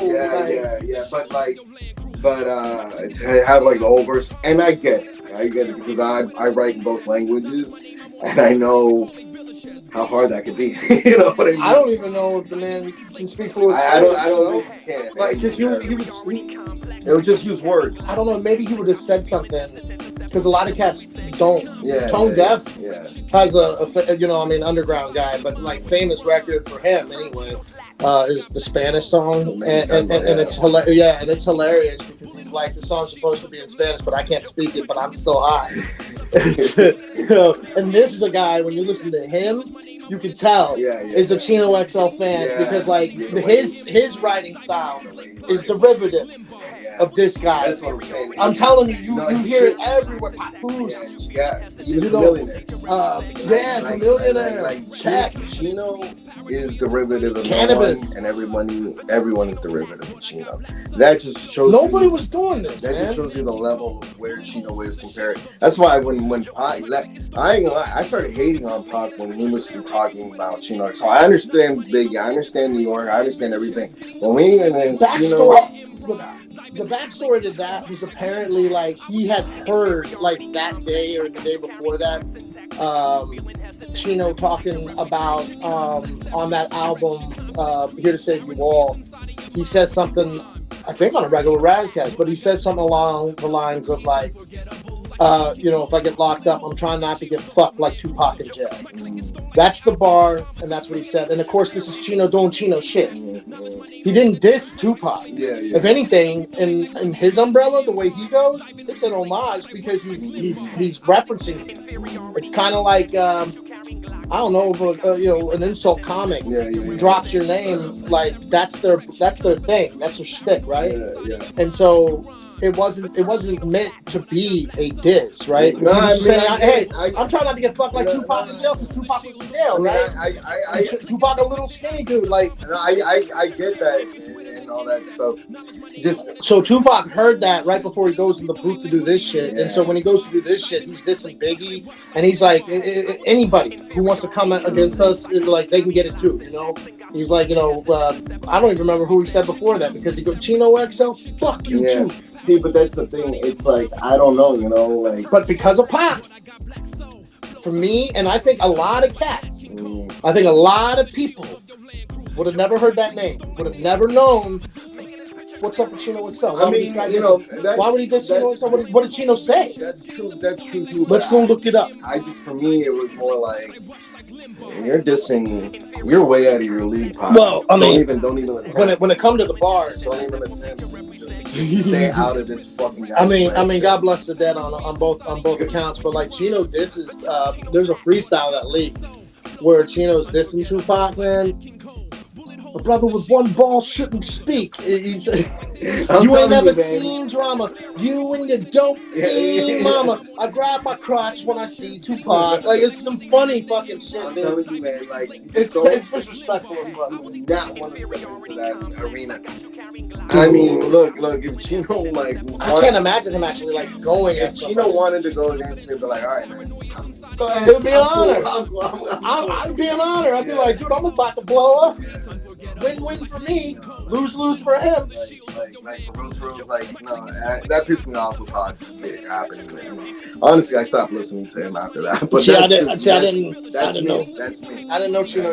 But to have like the whole verse, and I get it because I write in both languages, and I know how hard that could be. You know what I mean? I don't even know if the man can speak fluent Spanish. I don't think he can. Like, because he would speak. It would just use words. I don't know. Maybe he would have said something. Because a lot of cats don't. Tone Deaf has a underground guy, but like famous record for him anyway. Is the Spanish song, and it's hilarious. And it's hilarious because he's like, the song's supposed to be in Spanish, but I can't speak it, but I'm still high. And this is a guy, when you listen to him, you can tell is a Chino XL fan because like his writing style is derivative of this guy. That's what I'm saying. I'm telling you, you hear it everywhere. Papoose. Millionaire. Like Chino is derivative of cannabis, and everyone is derivative of Chino. That just shows nobody was doing this. That just shows you the level of where Chino is compared. That's why when Pac left, I ain't gonna lie, I started hating on Pac when he was talking about Chino. So I understand Biggie, I understand New York, I understand everything. When we and Chino. The backstory to that was apparently like he had heard like that day or the day before that Chino talking about on that album Here to Save You All. He says something, I think on a regular Razzcast, but he says something along the lines of like, if I get locked up, I'm trying not to get fucked like Tupac in jail. That's the bar, and that's what he said. And of course, this is Chino doing Chino shit. He didn't diss Tupac. If anything, in his umbrella, the way he goes, it's an homage because he's referencing it. It's kind of like I don't know, an insult comic drops your name, like that's their thing, that's their shtick, right? And so it wasn't meant to be a diss, right? No, I mean, saying, I'm trying not to get fucked like Tupac in jail because Tupac was in jail, right? Tupac a little skinny dude, like. I get that and all that stuff. Just so Tupac heard that right before he goes in the booth to do this shit, and so when he goes to do this shit, he's dissing Biggie, and he's like, anybody who wants to come against us, like they can get it too, you know. He's like, I don't even remember who he said before that because he goes, Chino XL, fuck you too. See, but that's the thing. It's like, I don't know, like. But because of Pac, for me, and I think a lot of cats, I think a lot of people would have never heard that name, would have never known what's up with Chino XL. Why would he diss Chino XL? What did Chino say? That's true too. Let's go look it up. For me, it was more like, you're dissing. You're way out of your league, Pop. Well, I mean, don't even attempt. When it come to the bars, don't even attempt. Just stay out of this fucking guy. I mean, God bless the dead on both accounts, but like Chino disses. There's a freestyle that leaked where Chino's dissing Tupac, man. A brother with one ball shouldn't speak. He's, you ain't never seen drama. You and your dope fiend mama. I grab my crotch when I see Tupac. Like, it's some funny fucking shit, I'm dude. telling you, man. Like, it's disrespectful. You do not want to step into that arena. I mean, look. If Chino I can't imagine him actually like going. If Chino wanted to go against me, be like, all right, man. Go ahead. It would be an honor. I'd be an honor. I'd be like, dude, I'm about to blow up. Win-win for me, lose for him. Like for real, like, no, that pissed me off with how it happened. Man. Honestly, I stopped listening to him after that. But I didn't know. That's me. I didn't know Chino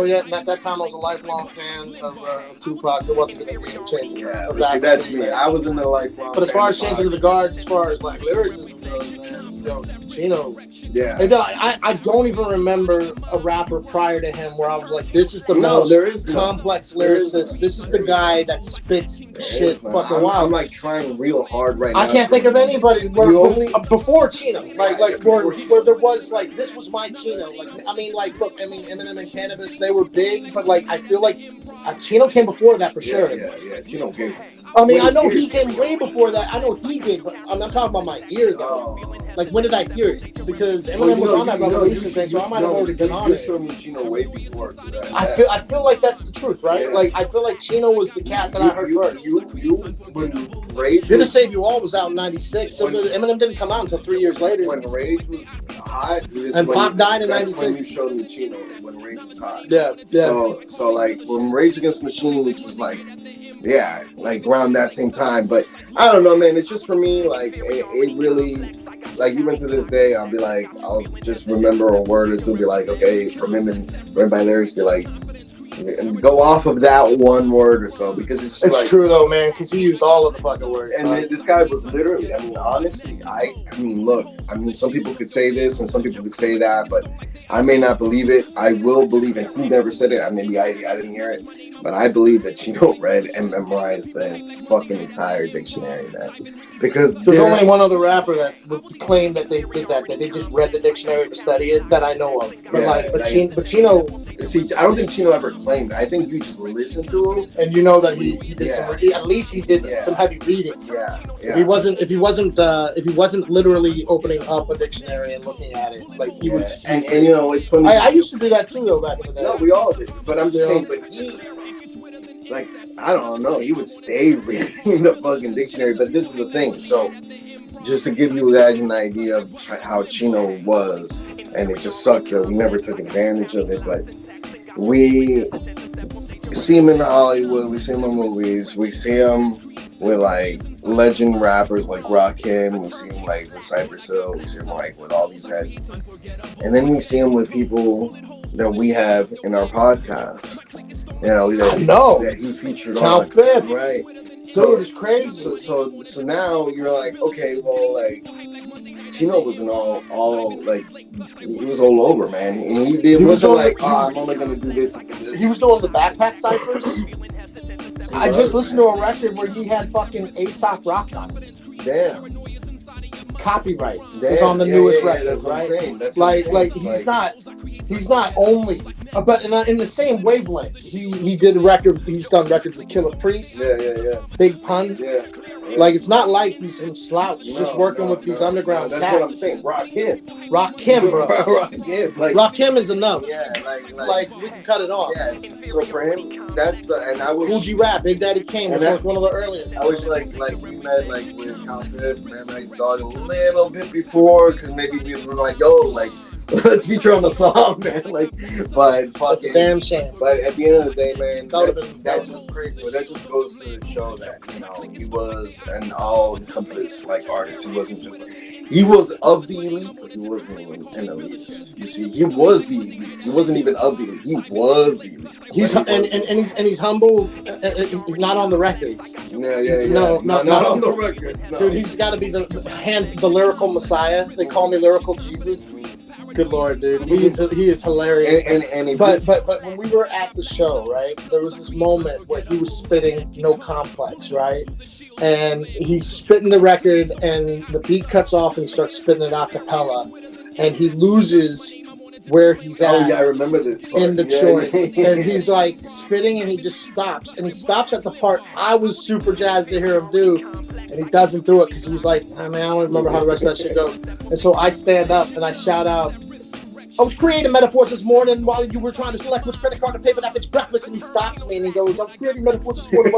yet. And at that time, I was a lifelong fan of Tupac. There wasn't going to be a change. Yeah, but see, that's me. I was in the lifelong. But as far as changing of the guards, as far as like lyricism goes, man, Chino. Yeah. I don't even remember a rapper prior to him where I was like, this is the most complex lyricist. This is the guy that spits shit fucking wild. I'm like trying real hard right now. I can't think of anybody before Chino, where there was like, this was my Chino. Like, Eminem and Cannabis, they were big, but like I feel like Chino came before that for sure. Yeah, Chino came. I mean, I know he came way before that. I know he did, but I'm not talking about my ear though. Like, when did I hear it? Because Eminem was on that Revolution thing, so I might have already been on it. You showed me Chino way before. I feel like that's the truth, right? Yeah. Like, I feel like Chino was the cat that I heard first. When Rage Did It Save You All was out in 96. So Eminem didn't come out until 3 years later. When Rage was hot. And Pop died in 96. When you showed me Chino, when Rage was hot. Yeah. So like, when Rage Against the Machine, which was like around that same time. But I don't know, man. It's just for me, like, it really, like, even to this day, I'll be like, I'll just remember a word or two, be like, okay, from him and read my lyrics, be like, and go off of that one word or so, because it's true though, man, because he used all of the fucking words. And this guy was literally, I mean, honestly, I mean, look, I mean, some people could say this and some people could say that, but I may not believe it. I will believe it. He never said it. I didn't hear it, but I believe that Chino read and memorized the fucking entire dictionary, man. Because there's only one other rapper that would claim that they did that they just read the dictionary to study it that I know of. But Chino. See, I don't think Chino ever claimed. I think you just listened to him, and you know that he did some. At least he did some heavy reading. Yeah. If he wasn't literally opening up a dictionary and looking at it, like he was. And you know, it's funny. I used to do that too, though, back in the day. No, we all did. But I'm just saying. But he, like, I don't know. He would stay reading the fucking dictionary. But this is the thing. So, just to give you guys an idea of how Chino was, and it just sucks that we never took advantage of it. But we see him in Hollywood. We see him in movies. We see him with like legend rappers like Rakim. We see him like with Cypress Hill. We see him like with all these heads. And then we see him with people that we have in our podcast. You know, that he featured on. Fifth. Right. So it's crazy. So now you're like, okay, well, like, Chino was all like, he was all over, man. And he wasn't like, I'm only gonna do this and do this. He was doing the backpack ciphers. I just listened to a record where he had fucking A$AP Rock on it. Damn. Copyright was on the newest record, that's what right? I'm saying. That's like he's not only, but in the same wavelength. He did a record. He's done records with Killer Priest. Yeah. Big Pun. Yeah. Like, it's not like he's some slouch just working with these underground cats. That's what I'm saying. Rakim, bro. Rakim. Like, Rakim is enough. Yeah, like we can cut it off. Yeah, so for him, that's the, and I wish. Fuji Rap, Big Daddy Kane was like one of the earliest. I wish like we met like with Count Good, Man Nice Dog a little bit before, because maybe we were like, yo, like, let's feature on the song, man. Like, but that's a damn shame. But at the end of the day, man, that just crazy. But that just goes to show that, you know, he was an all-encompassing like artist. He wasn't just like, he was of the elite, but he wasn't an elitist. You see, he was the elite. He wasn't even of the elite. He was the elite. He's humble, not on the records. Yeah. No, not on the records. No. Dude, he's got to be the lyrical messiah. They call me lyrical Jesus. Good Lord, dude, he is hilarious. But when we were at the show, right, there was this moment where he was spitting No Complex, right, and he's spitting the record, and the beat cuts off, and he starts spitting it a cappella, and he loses where he's at. Oh yeah, I remember this part. In Detroit, and he's like spitting, and he just stops, and he stops at the part I was super jazzed to hear him do. And he doesn't do it because he was like, I don't remember how the rest of that shit goes. And so I stand up and I shout out, I was creating metaphors this morning while you were trying to select which credit card to pay for that bitch breakfast. And he stops me and he goes, I was creating metaphors this morning.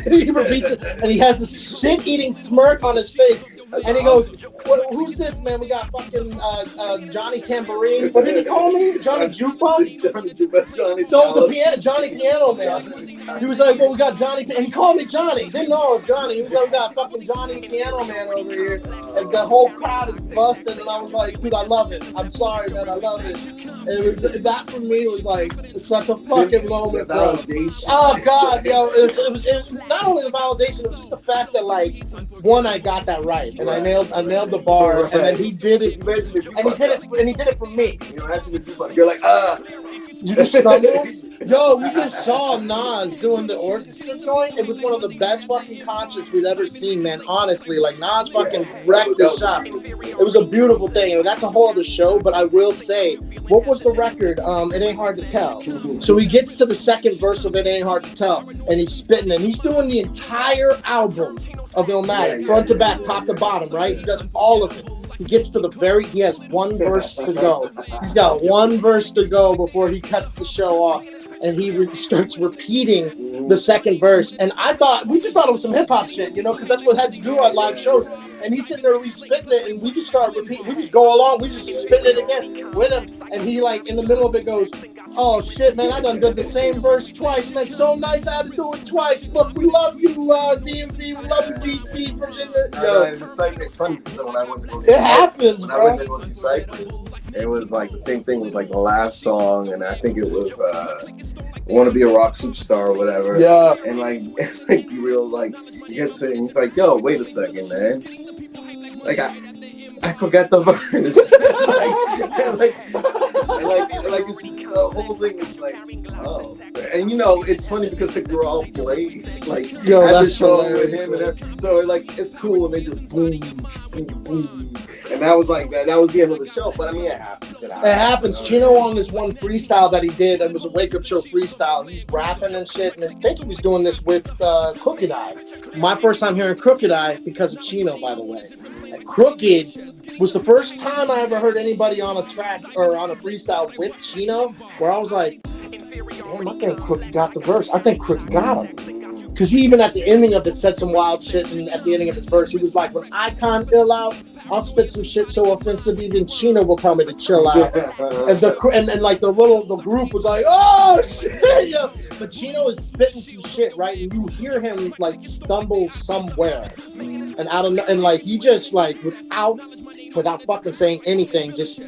And he repeats it and he has this shit-eating smirk on his face. And he goes, who's this, man? We got fucking Johnny Tambourine. What did he call me? Johnny Jukebox? Johnny Jukebox. No, Johnny Piano Man. He was like, well, we got Johnny. And he called me Johnny. Didn't know it was Johnny. He was like, we got fucking Johnny Piano Man over here. And the whole crowd is busted. And I was like, dude, I love it. I'm sorry, man. I love it. And it was, that for me was like, it's such a fucking moment, bro. Oh, God, yo. It was not only the validation, it was just the fact that, like, one, I got that right. And I nailed the bar, and then he did it, and he did it for me. You're like, you just stumbled. Yo, we just saw Nas doing the orchestra joint. It was one of the best fucking concerts we'd ever seen, man. Honestly, like Nas fucking wrecked the shop. It was a beautiful thing. And that's a whole other show. But I will say, what was the record? It Ain't Hard to Tell. So he gets to the second verse of It Ain't Hard to Tell, and he's spitting, and he's doing the entire album of Illmatic, front to back, top to bottom, right? He does all of it. He gets to he has one verse to go. He's got one verse to go before he cuts the show off. And he starts repeating the second verse. And we just thought it was some hip hop shit, you know, because that's what heads do on live shows. And he's sitting there re-spitting it, and we just start repeating. We just go along. We just spitting it again with him. And he, like, in the middle of it goes, oh, shit, man, I done did the same verse twice, man. So nice I had to do it twice. Look, we love you, DMV. We love you, DC, Virginia. Yo. It's funny because when I went to go see happens, bro. I went to go see Cypress, it was like the same thing. It was like the last song, and I think it was Want to Be a Rock Superstar or whatever. Yeah. And like you real like you get to it and he's like, yo, wait a second, man. Like I forgot the verse. like it's just the whole thing is like, oh. And you know, it's funny because like we're all blazed, like at the show with him and everything. So like it's cool and they just boom, boom, boom. And that was like that was the end of the show. But I mean, it happens. It happens. Chino on this one freestyle that he did, it was a wake up show freestyle. He's rapping and shit, and I think he was doing this with Crooked Eye. My first time hearing Crooked Eye because of Chino, by the way. And Crooked was the first time I ever heard anybody on a track or on a freestyle with Chino, where I was like, damn, I think Crooked got the verse. I think Crooked got him. Because he even at the ending of it said some wild shit, and at the ending of his verse, he was like, when Icon ill out, I'll spit some shit so offensive even Chino will tell me to chill out. and like the group was like, oh shit, yo. But Chino is spitting some shit, right? And you hear him like stumble somewhere. And I don't know, and like he just like without fucking saying anything, just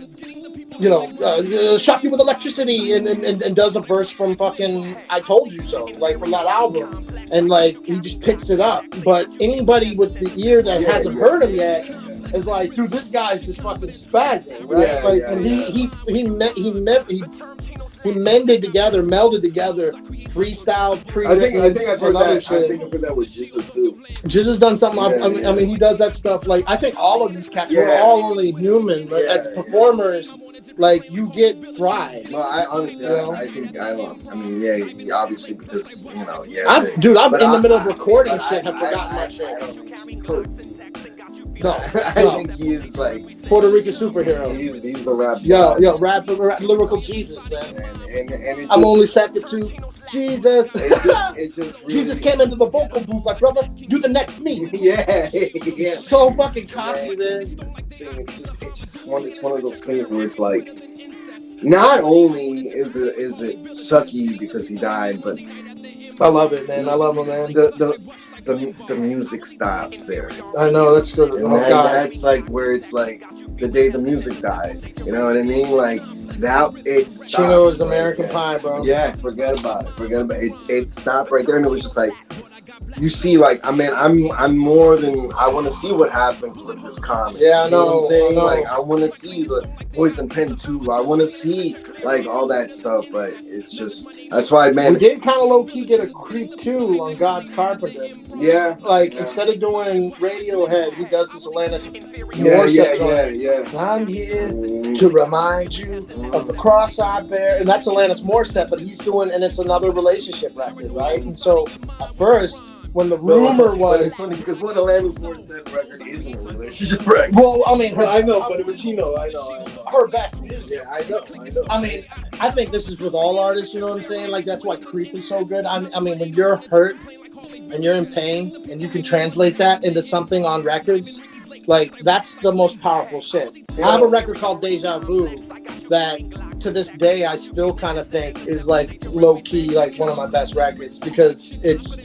you know, shock you with electricity and does a verse from fucking I Told You So, like from that album. And like he just picks it up. But anybody with the ear that hasn't heard him yet is like, dude, this guy's just fucking spazzing, right? He melded together freestyle, pre-written, I think I've heard that with Jizza too. Jizza's done something. I mean, he does that stuff. Like I think all of these cats, we're all only human, but as performers, Like, you get fried. No, I honestly, You know? I think I don't. I mean, yeah, obviously because yeah. I'm in the middle of recording shit. Have forgotten my I shit. don't think he No, I think he is like Puerto Rican superhero. He's the rap. Yo, rap, lyrical Jesus, man. And it just, I'm only second to Jesus. It just really, Jesus came into the vocal booth like, brother, you the next me. Yeah. So fucking cocky, man. It's one of those things where it's like, not only is it sucky because he died, but I love it, man. I love him, man. The music stops there. I know, that's the that's like where it's like the day the music died. You know what I mean? Like that. It's Chino is American Pie, bro. Yeah, forget about it. It stopped right there, and it was just like, you see, like, I mean, I'm more than, I want to see what happens with this comic. Yeah, I know. What I'm saying? Like, I want to see the Poison Pen 2. I want to see, like, all that stuff, but it's just, that's why, man. We did kind of low-key get a creep, too, on God's Carpenter. Yeah. Like, instead of doing Radiohead, he does this Alanis Morissette joint. Yeah. I'm here to remind you of the cross I bear. And that's Alanis Morissette, but he's doing, and it's another relationship record, right? And so, at first, when the rumor was, it's funny because what Alanis Morissette record isn't a relationship record. Well, I mean, I know, but with Chino, I know. Her best music. Yeah, I know. I mean, I think this is with all artists. You know what I'm saying? Like, that's why Creep is so good. I mean, when you're hurt and you're in pain, and you can translate that into something on records, like, that's the most powerful shit. Yeah. I have a record called Deja Vu that, to this day, I still kind of think is like low key, like one of my best records, because it's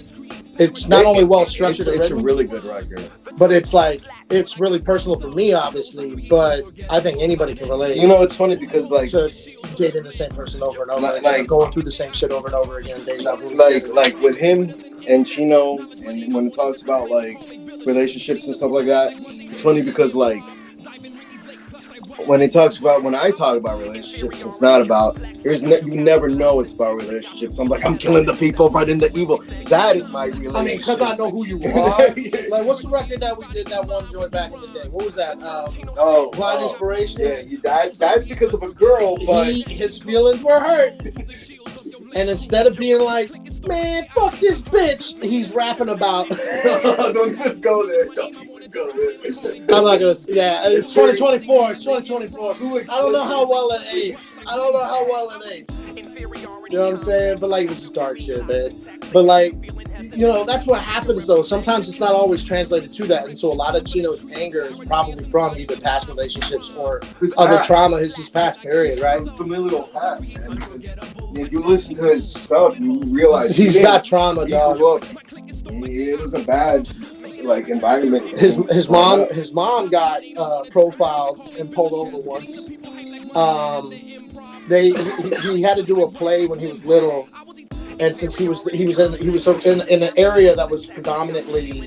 not only well structured and written, it's a really good record, but it's like, it's really personal for me, obviously, but I think anybody can relate. You know, it's funny because, like, to dating the same person over and over, like going through the same shit over and over again. Deja vu. Like with him and Chino, and when it talks about like relationships and stuff like that, it's funny because, like, when I talk about relationships, it's not about, you never know it's about relationships. I'm like, I'm killing the people, fighting the evil. That is my relationship. I mean, because I know who you are. Like, what's the record that we did that one joint back in the day? What was that? Blind Inspirations? Yeah, that's because of a girl, but his feelings were hurt. And instead of being like, man, fuck this bitch, he's rapping about. Don't even go there. I'm not gonna. Yeah, it's 2024. It's 2024. I don't know how well it aged. You know what I'm saying? But like, it was just dark shit, man. But like, you know, that's what happens though. Sometimes it's not always translated to that, and so a lot of Chino's anger is probably from either past relationships or other trauma. His past period, right? Familial past, man. Because if you listen to his stuff, you realize he's got trauma, dog. It was a bad, like, environment. His mom got profiled and pulled over once. He had to do a play when he was little, and since he was in an area that was predominantly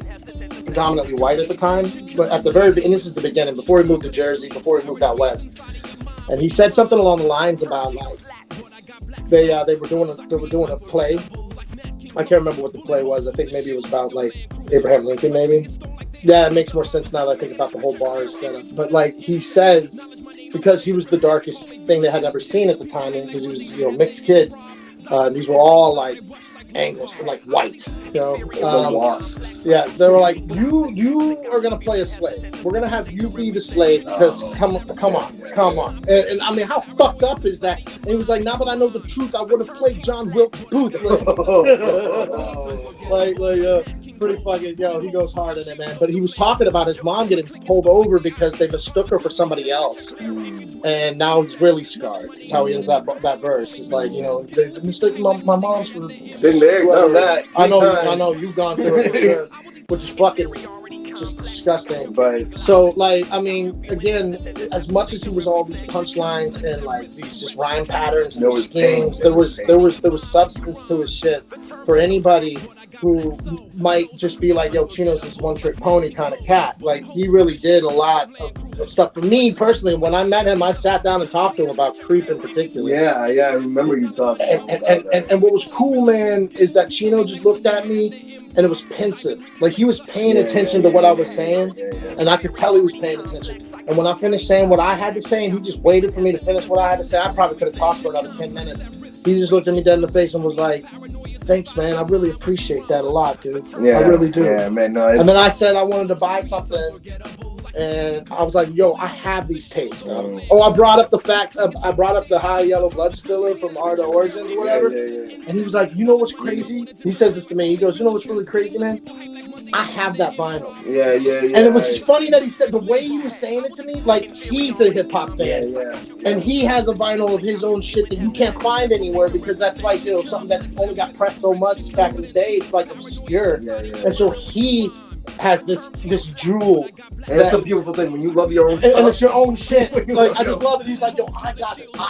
white at the time, but at the very beginning, this is the beginning, before he moved to Jersey, before he moved out west, and he said something along the lines about, like, they were doing a play. I can't remember what the play was. I think maybe it was about, like, Abraham Lincoln, maybe. Yeah, it makes more sense now that I think about the whole bars setup. But, like, he says, because he was the darkest thing they had ever seen at the time, and because he was, you know, mixed kid, these were all, like, angles, like white, you know. The wasps. Yeah, they were like, you are gonna play a slave. We're gonna have you be the slave because come on. And I mean, how fucked up is that? And he was like, now that I know the truth, I would have played John Wilkes Booth. Like, pretty fucking, he goes hard in it, man. But he was talking about his mom getting pulled over because they mistook her for somebody else, and now he's really scarred. That's how he ends up that verse. It's like, you know, they mistook my mom's for. Been there, done that. I know, you've gone through it, for sure, which is fucking just disgusting. But so, like, I mean, again, as much as he was all these punchlines and like these just rhyme patterns and schemes, there was substance to his shit. For anybody who might just be like, yo, Chino's this one-trick pony kind of cat. Like, he really did a lot of stuff. For me, personally, when I met him, I sat down and talked to him about Creep in particular. Yeah, I remember you talking about that. And what was cool, man, is that Chino just looked at me, and it was pensive. Like, he was paying attention to what I was saying, and I could tell he was paying attention. And when I finished saying what I had to say, and he just waited for me to finish what I had to say, I probably could have talked for another 10 minutes. He just looked at me dead in the face and was like, thanks, man. I really appreciate that a lot, dude. Yeah, I really do. Yeah, man. No, and then I said I wanted to buy something, and I was like, yo, I have these tapes now. Oh, I brought up the High Yellow Blood Spiller from Art of Origins or whatever. Yeah. And he was like, you know what's crazy? He says this to me. He goes, you know what's really crazy, man? I have that vinyl. Yeah. And it was just funny that he said, the way he was saying it to me, like, he's a hip-hop fan. Yeah. And he has a vinyl of his own shit that you can't find anywhere, because that's like, you know, something that only got pressed so much back in the day. It's like obscure. Yeah. And so he has this jewel. And it's a beautiful thing when you love your own stuff. And it's your own shit. Like, I just love it. He's like, yo, I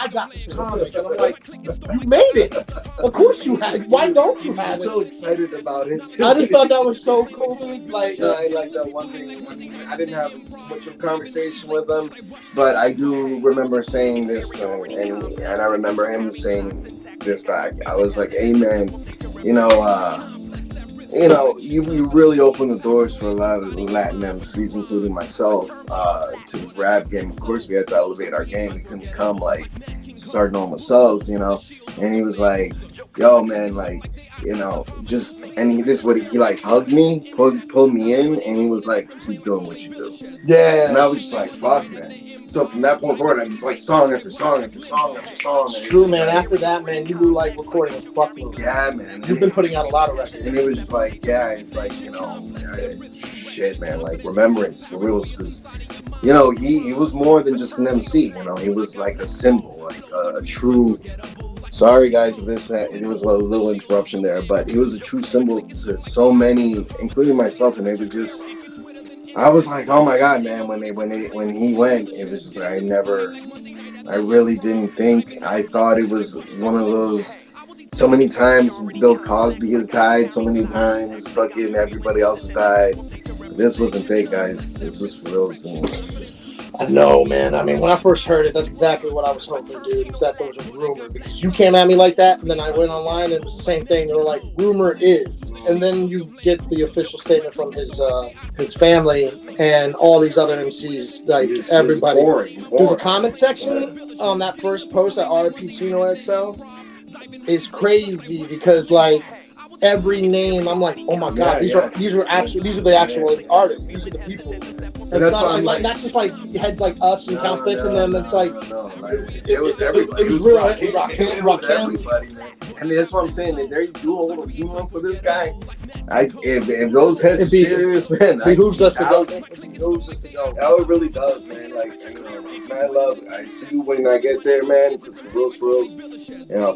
got this comic. And I'm like, you made it. Of course you have. Why don't you have it? I'm so excited about it. I just thought that was so cool. Like, I like that one thing. I mean, I didn't have too much of a conversation with him, but I do remember saying this thing, and I remember him saying this back. I was like, hey, man, you really opened the doors for a lot of Latin MCs, including myself, to this rap game. Of course, we had to elevate our game. We couldn't come like just our normal selves, And he was like, "Yo, man, like, just." And this what he like hugged me, pulled me in, and he was like, "Keep doing what you do." Yeah. And I was just like, "Fuck, man." So from that point forward, I just like song after song after song after song. It's true, man. After that, man, you were like recording a fuckload. Yeah, man. You've been putting out a lot of records. And it was just like, it's like, shit, man, like remembrance for real. Because, he was more than just an MC. He was like a symbol, like a true. Sorry, guys, if it was a little interruption there, but he was a true symbol to so many, including myself, and it was just. I was like, oh my God, man, when he went, it was just like, I really didn't think. I thought it was one of those, so many times Bill Cosby has died, so many times fucking everybody else has died. This wasn't fake, guys. This was for real. I know, man. I mean, when I first heard it, that's exactly what I was hoping, dude, is that there was a rumor. Because you came at me like that, and then I went online, and it was the same thing. They were like, rumor is. And then you get the official statement from his family and all these other MCs, like everybody. Boring. Dude, the comment section on that first post at RTR Chino XL is crazy, because, like, every name, I'm like, oh my God, these are the actual artists. These are the people. And it's not like not just like heads like us and Count Thick and them. It's like it was everybody. It was real. It was everybody, man. And that's what I'm saying. If they do a little humor for this guy, if those heads are serious, man, it behooves us to go. It behooves us to go. It really does, man. Like, just mad love. I see you when I get there, man. Because for reals,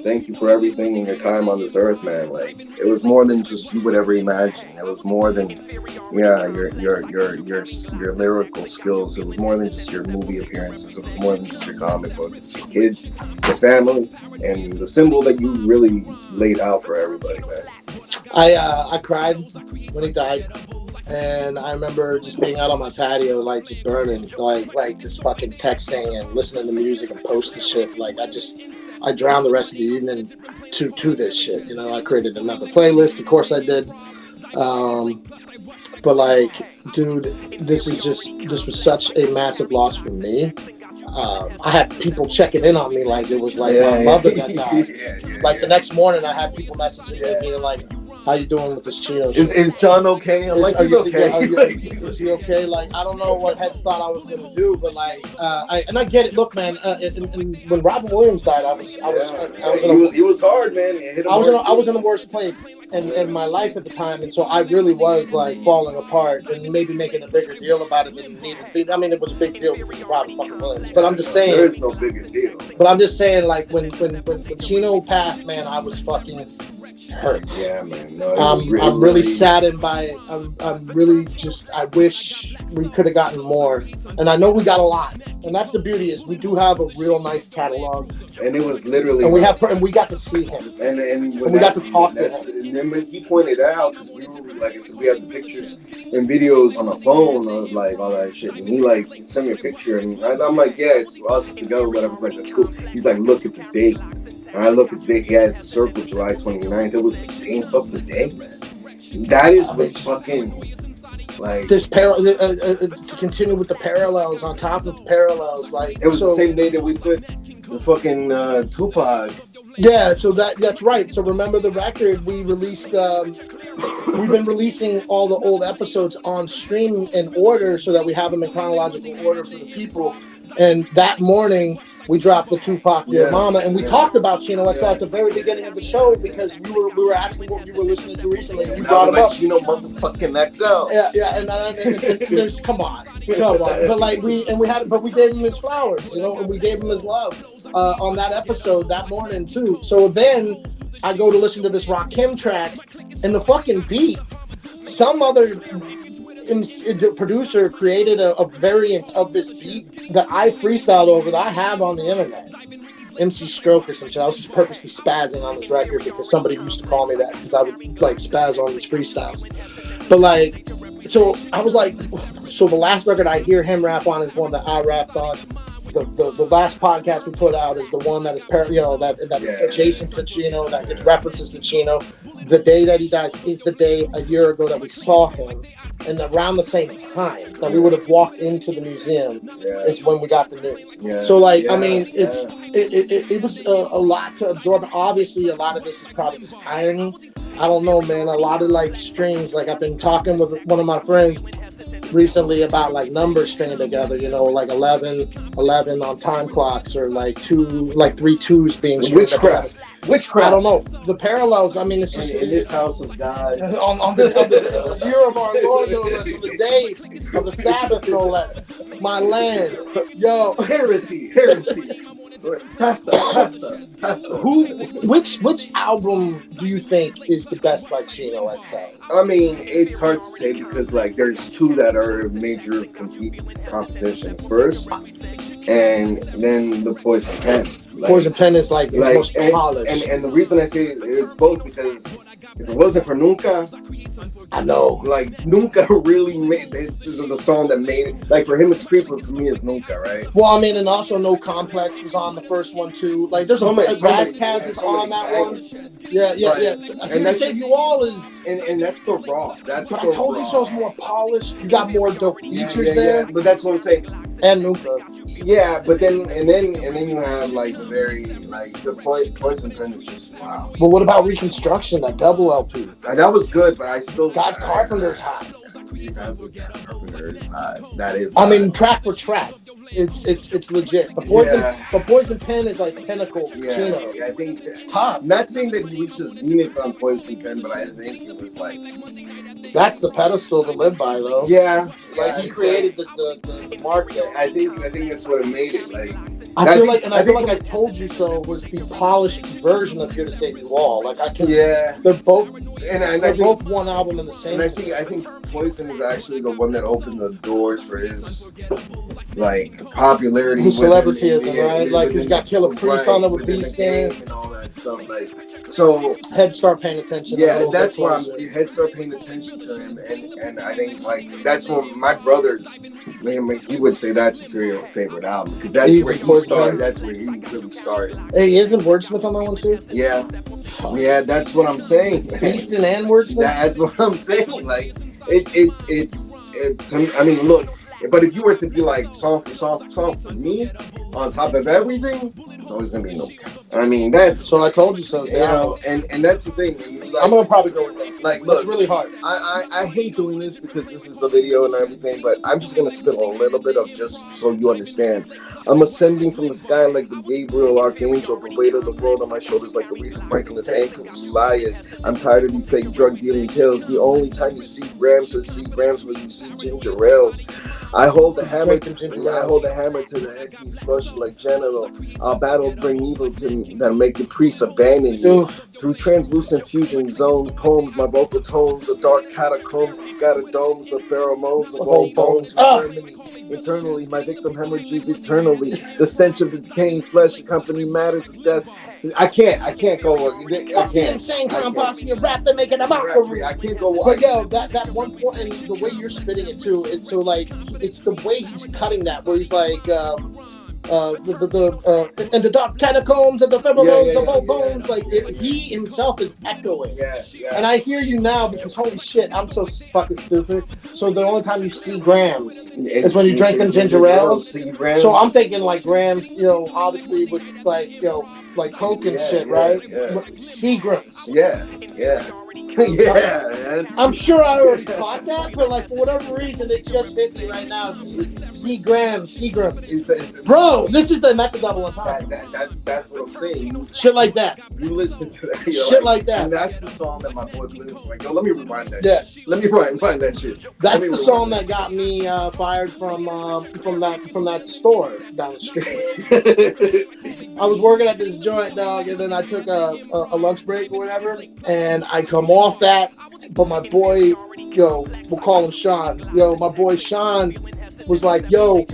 thank you for everything and your time on this earth, man. Like, it was more than just you would ever imagine. It was more than your lyrical skills. It was more than just your movie appearances. It was more than just your comic book. It's your kids, your family, and the symbol that you really laid out for everybody, man. I cried when he died, and I remember just being out on my patio, like just burning, like just fucking texting and listening to music and posting shit. Like I drowned the rest of the evening to this shit. I created another playlist. Of course I did. But like, dude, this was such a massive loss for me. I had people checking in on me like it was like my mother that died. Like the next morning, I had people messaging me being like, "How you doing with this Chino?" Is John okay? I'm like, he's okay. Is he okay? Like, I don't know what heads thought I was gonna do, but like, I get it. Look, man, and when Robin Williams died, he was hard, man. I was in the worst place in my life at the time, and so I really was like falling apart, and maybe making a bigger deal about it than it needed to be. I mean, it was a big deal because of Robin fucking Williams, but I'm just saying there is no bigger deal. But I'm just saying, like, when Chino passed, man, I was fucking hurt. Yeah, man. No, I'm really saddened by it. I'm really just, I wish we could have gotten more. And I know we got a lot. And that's the beauty, is we do have a real nice catalog. And it was literally, and we got to see him. And we got to talk to him. And and when he pointed it out, because we were, like I said, we had the pictures and videos on the phone of like all that shit, and he like sent me a picture, and I'm like, yeah, it's us together, whatever. Like, that's cool. He's like, look at the date. And I look at the date. He has a circle, July 29th. It was the same fucking day, man. That is what's fucking. Like this to continue with the parallels on top of the parallels, like it was the same day that we put the fucking Tupac. Yeah, so that's right. So remember the record we released. We've been releasing all the old episodes on stream in order so that we have them in chronological order for the people. And that morning we dropped the Tupac Your Mama, and we talked about Chino XL at the very beginning of the show because we were asking what you were listening to recently. And you brought him up. Chino motherfucking XL. Yeah, and there's come on. But like we gave him his flowers, and we gave him his love on that episode that morning too. So then I go to listen to this Rakim track, and the fucking beat, some other producer created a variant of this beat that I freestyled over that I have on the internet. MC Stroke or some shit. I was just purposely spazzing on this record because somebody used to call me that because I would like spazz on these freestyles. But like, so I was like, so the last record I hear him rap on is one that I rapped on. The last podcast we put out is the one that is is adjacent to Chino, that gets references to Chino. The day that he dies is the day a year ago that we saw him, and around the same time that we would have walked into the museum is when we got the news. So like, I mean, it was a lot to absorb. Obviously, a lot of this is probably just irony. I don't know, man. A lot of like strings. Like I've been talking with one of my friends recently about like numbers stringing together, like 11 on time clocks, or like 3 twos being stringed together. Witchcraft. I don't know. The parallels, I mean, it's just in this house of God. on the year of our Lord, no less, on the day of the Sabbath, no less. My land. Yo. Heresy. Pasta. Which album do you think is the best by Chino XL? I mean, it's hard to say because like there's two that are major competitions. First, and then the Poison Pen. Poison Pen is like most polished. And the reason I say it's both because if it wasn't for Nunca, I know. Like Nunca really made this is the song that made it. Like for him it's Creeper, for me it's Nunca, right? Well, I mean, and also No Complex was on the first one too. Like there's Razzcazz is on that one. Yeah. And that's Save You All is and that's the raw. That's but I told you so. It's more polished. You got more dope features there. But that's what I'm saying. And Nunca. Yeah, but then you have like the very like the Poison Pen is just wow. But what about Reconstruction, that double LP? That was good, but I still God's Carpenter's hot. God's Carpenter is hot. That is. I mean, track for track, it's legit. The Poison Pen is like pinnacle. Chino. I think it's tough. Not saying that he reached a zenith on Poison Pen, but I think it was like that's the pedestal to live by, though. Yeah, like he created the mark there. I think that's what it made it. Like I feel like I told you so was the polished version of Here to Save You All. Like I can. Yeah. They're both both one album in the same. And I think Poison is actually the one that opened the doors for his like popularity, his celebrityism, right? Like he's got Killer Priest on there with Beast and all that stuff. Like so, head start paying attention. Yeah, that's why head start paying attention to him, and I think like that's when my brothers, he would say that's his serial favorite album because that's where he started. That's where he really started. Hey, isn't Wordsmith on that one too? Yeah, yeah, that's what I'm saying. Beastin' and Wordsmith. That's what I'm saying. Like it's. I mean, look. But if you were to be like song for me, on top of everything, it's always gonna be No Cap. I mean, that's so. I told you so. And that's the thing. Like, I'm gonna probably go with that. Like, look, it's really hard. I hate doing this because this is a video and everything, but I'm just gonna spit a little bit of just so you understand. I'm ascending from the sky like the Gabriel Archangel, the weight of the world on my shoulders like Aretha Franklin's ankles. You liars! I'm tired of these fake drug dealing tales. The only time you see grams is when you see ginger rails. I hold the hammer to the head piece, flush like genital. Our battle bring evil to me, that make the priests abandon you. Through translucent fusion zones, poems, my vocal tones, the dark catacombs, the scattered domes, the pheromones of old bones. Internally, my victim hemorrhages eternally. The stench of the decaying flesh accompany matters of death. I can't go. I Fuck the can't. insane clown posse of rap, they're making a mockery. I can't go. But yo, that one point, and the way you're spitting it too, it's so like, it's the way he's cutting that, where he's like, and the dark catacombs and the bones, like he himself is echoing. Yeah. And I hear you now because holy shit, I'm so fucking stupid. So the only time you see Grams is when you're drinking ginger ales. So I'm thinking like Grams, obviously with like like Coke and shit, right? Yeah. Seagrams. Yeah. Yeah, man. I'm sure I already caught that, but like for whatever reason, it just hit me right now. Seagrams. Bro, that's a double entendre. That's what I'm saying. Shit like that. You listen to that. Shit like that. And that's the song that my boy Bliss was like, yo, let me rewind that shit. Let me rewind that shit. That's the song that got me fired from that store down the street. I was working at this joint, dog, and then I took a lunch break or whatever, and I come off that, but my boy, we'll call him Sean. My boy Sean was like, yo,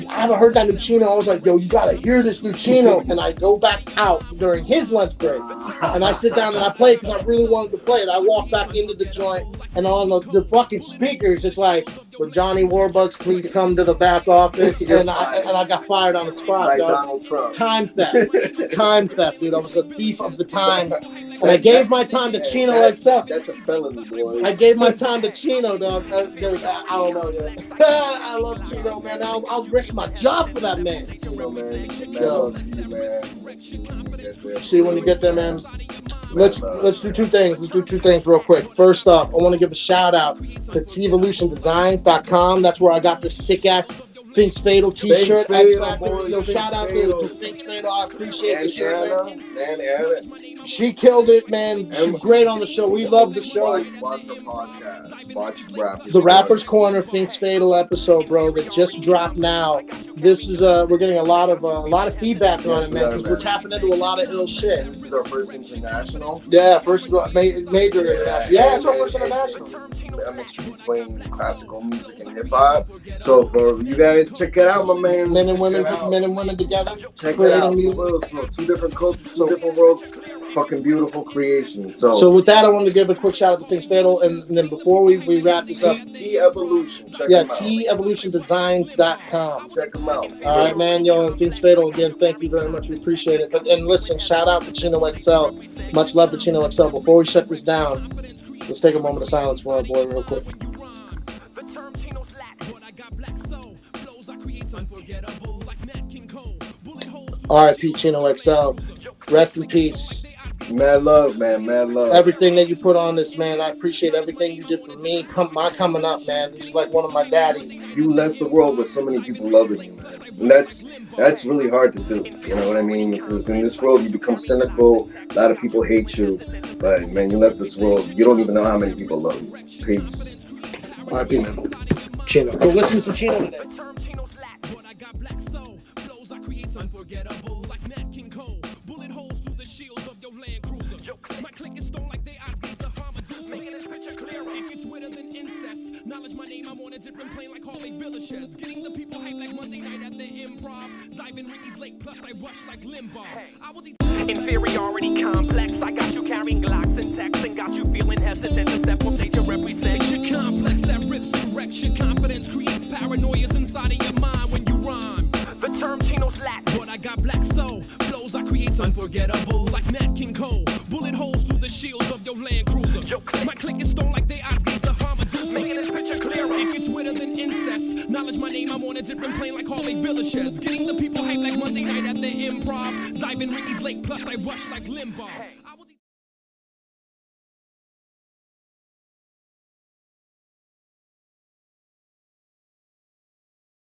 I haven't heard that new Chino. I was like, yo, you gotta hear this new Chino. And I go back out during his lunch break, and I sit down and I play because I really wanted to play it. I walk back into the joint, and on the fucking speakers, it's like, "With Johnny Warbux, please come to the back office." And I got fired on the spot, like dog. Donald Trump. Time theft, dude. I was a thief of the times. And I gave my time to Chino XL. That's a felony, boy. I gave my time to Chino, dog. Dude, I don't know, yo. I love Chino, man. I'll risk my job for that man. Chino, man. Love to you, man. See you when you get there, man. Let's do two things. Let's do two things real quick. First off, I want to give a shout out to TEvolutionDesigns.com. That's where I got this sick ass Finks Fatal t-shirt. X Factor. Yo, shout out to Finks Fatal. I appreciate the shirt, man. She killed it, man. She's great on the show. We love the show. Watch her podcast. Watch Rappers. The Rappers Corner Finks Fatal episode, bro, that just dropped now. This is we're getting a lot of feedback on it, man, because we're tapping into a lot of ill shit. This is our first international. Yeah, first major international. Yeah, it's our first international. This is a mixture between classical music and hip hop. So for you guys, check it out, my man. Men and women together. Check it out. Music. Two different cultures, two different worlds. Fucking beautiful creation. So with that, I wanted to give a quick shout out to Finks Fatal, and then before we wrap this up, TEvolution. Check them out. TEvolutionDesigns.com. Check them out. All right, man. Yo, and Finks Fatal, again, thank you very much. We appreciate it. And listen, shout out to Chino XL. Much love to Chino XL. Before we shut this down, let's take a moment of silence for our boy real quick. R.I.P. Chino XL. Rest in peace. Mad love, man. Mad love. Everything that you put on this, man. I appreciate everything you did for me. My coming up, man. This is like one of my daddies. You left the world with so many people loving you, man. And that's really hard to do. You know what I mean? Because in this world, you become cynical. A lot of people hate you. But, man, you left this world. You don't even know how many people love you. Peace. R.I.P. man. Chino. Go listen to some Chino today. Unforgettable like Nat King Cole. Bullet holes through the shields of your Land Cruiser. My click is stone like they eyes against the Hamadusa. Making this picture clearer. It gets wetter than incest. Knowledge my name, I'm on a different plane like Harley Billishes. Getting the people hype like Monday night at the Improv. Diving Ricky's Lake, plus I rush like Limbaugh. Inferiority complex. I got you carrying Glocks and texts and got you feeling hesitant to step on stage and represent. It's your complex that rips and wrecks. Your confidence creates paranoias inside of your mind when you rhyme. The term Chino's Latin, but I got black soul. Flows I create unforgettable like Nat King Cole. Bullet holes through the shields of your Land Cruiser. My click is stone like they eyes against the Hamadusa. Making this picture clearer. It gets wetter than incest. Knowledge my name, I'm on a different plane like Harley Billishes. Getting the people hype like Monday night at the Improv. Diving Ricky's Lake, plus I rush like Limbaugh.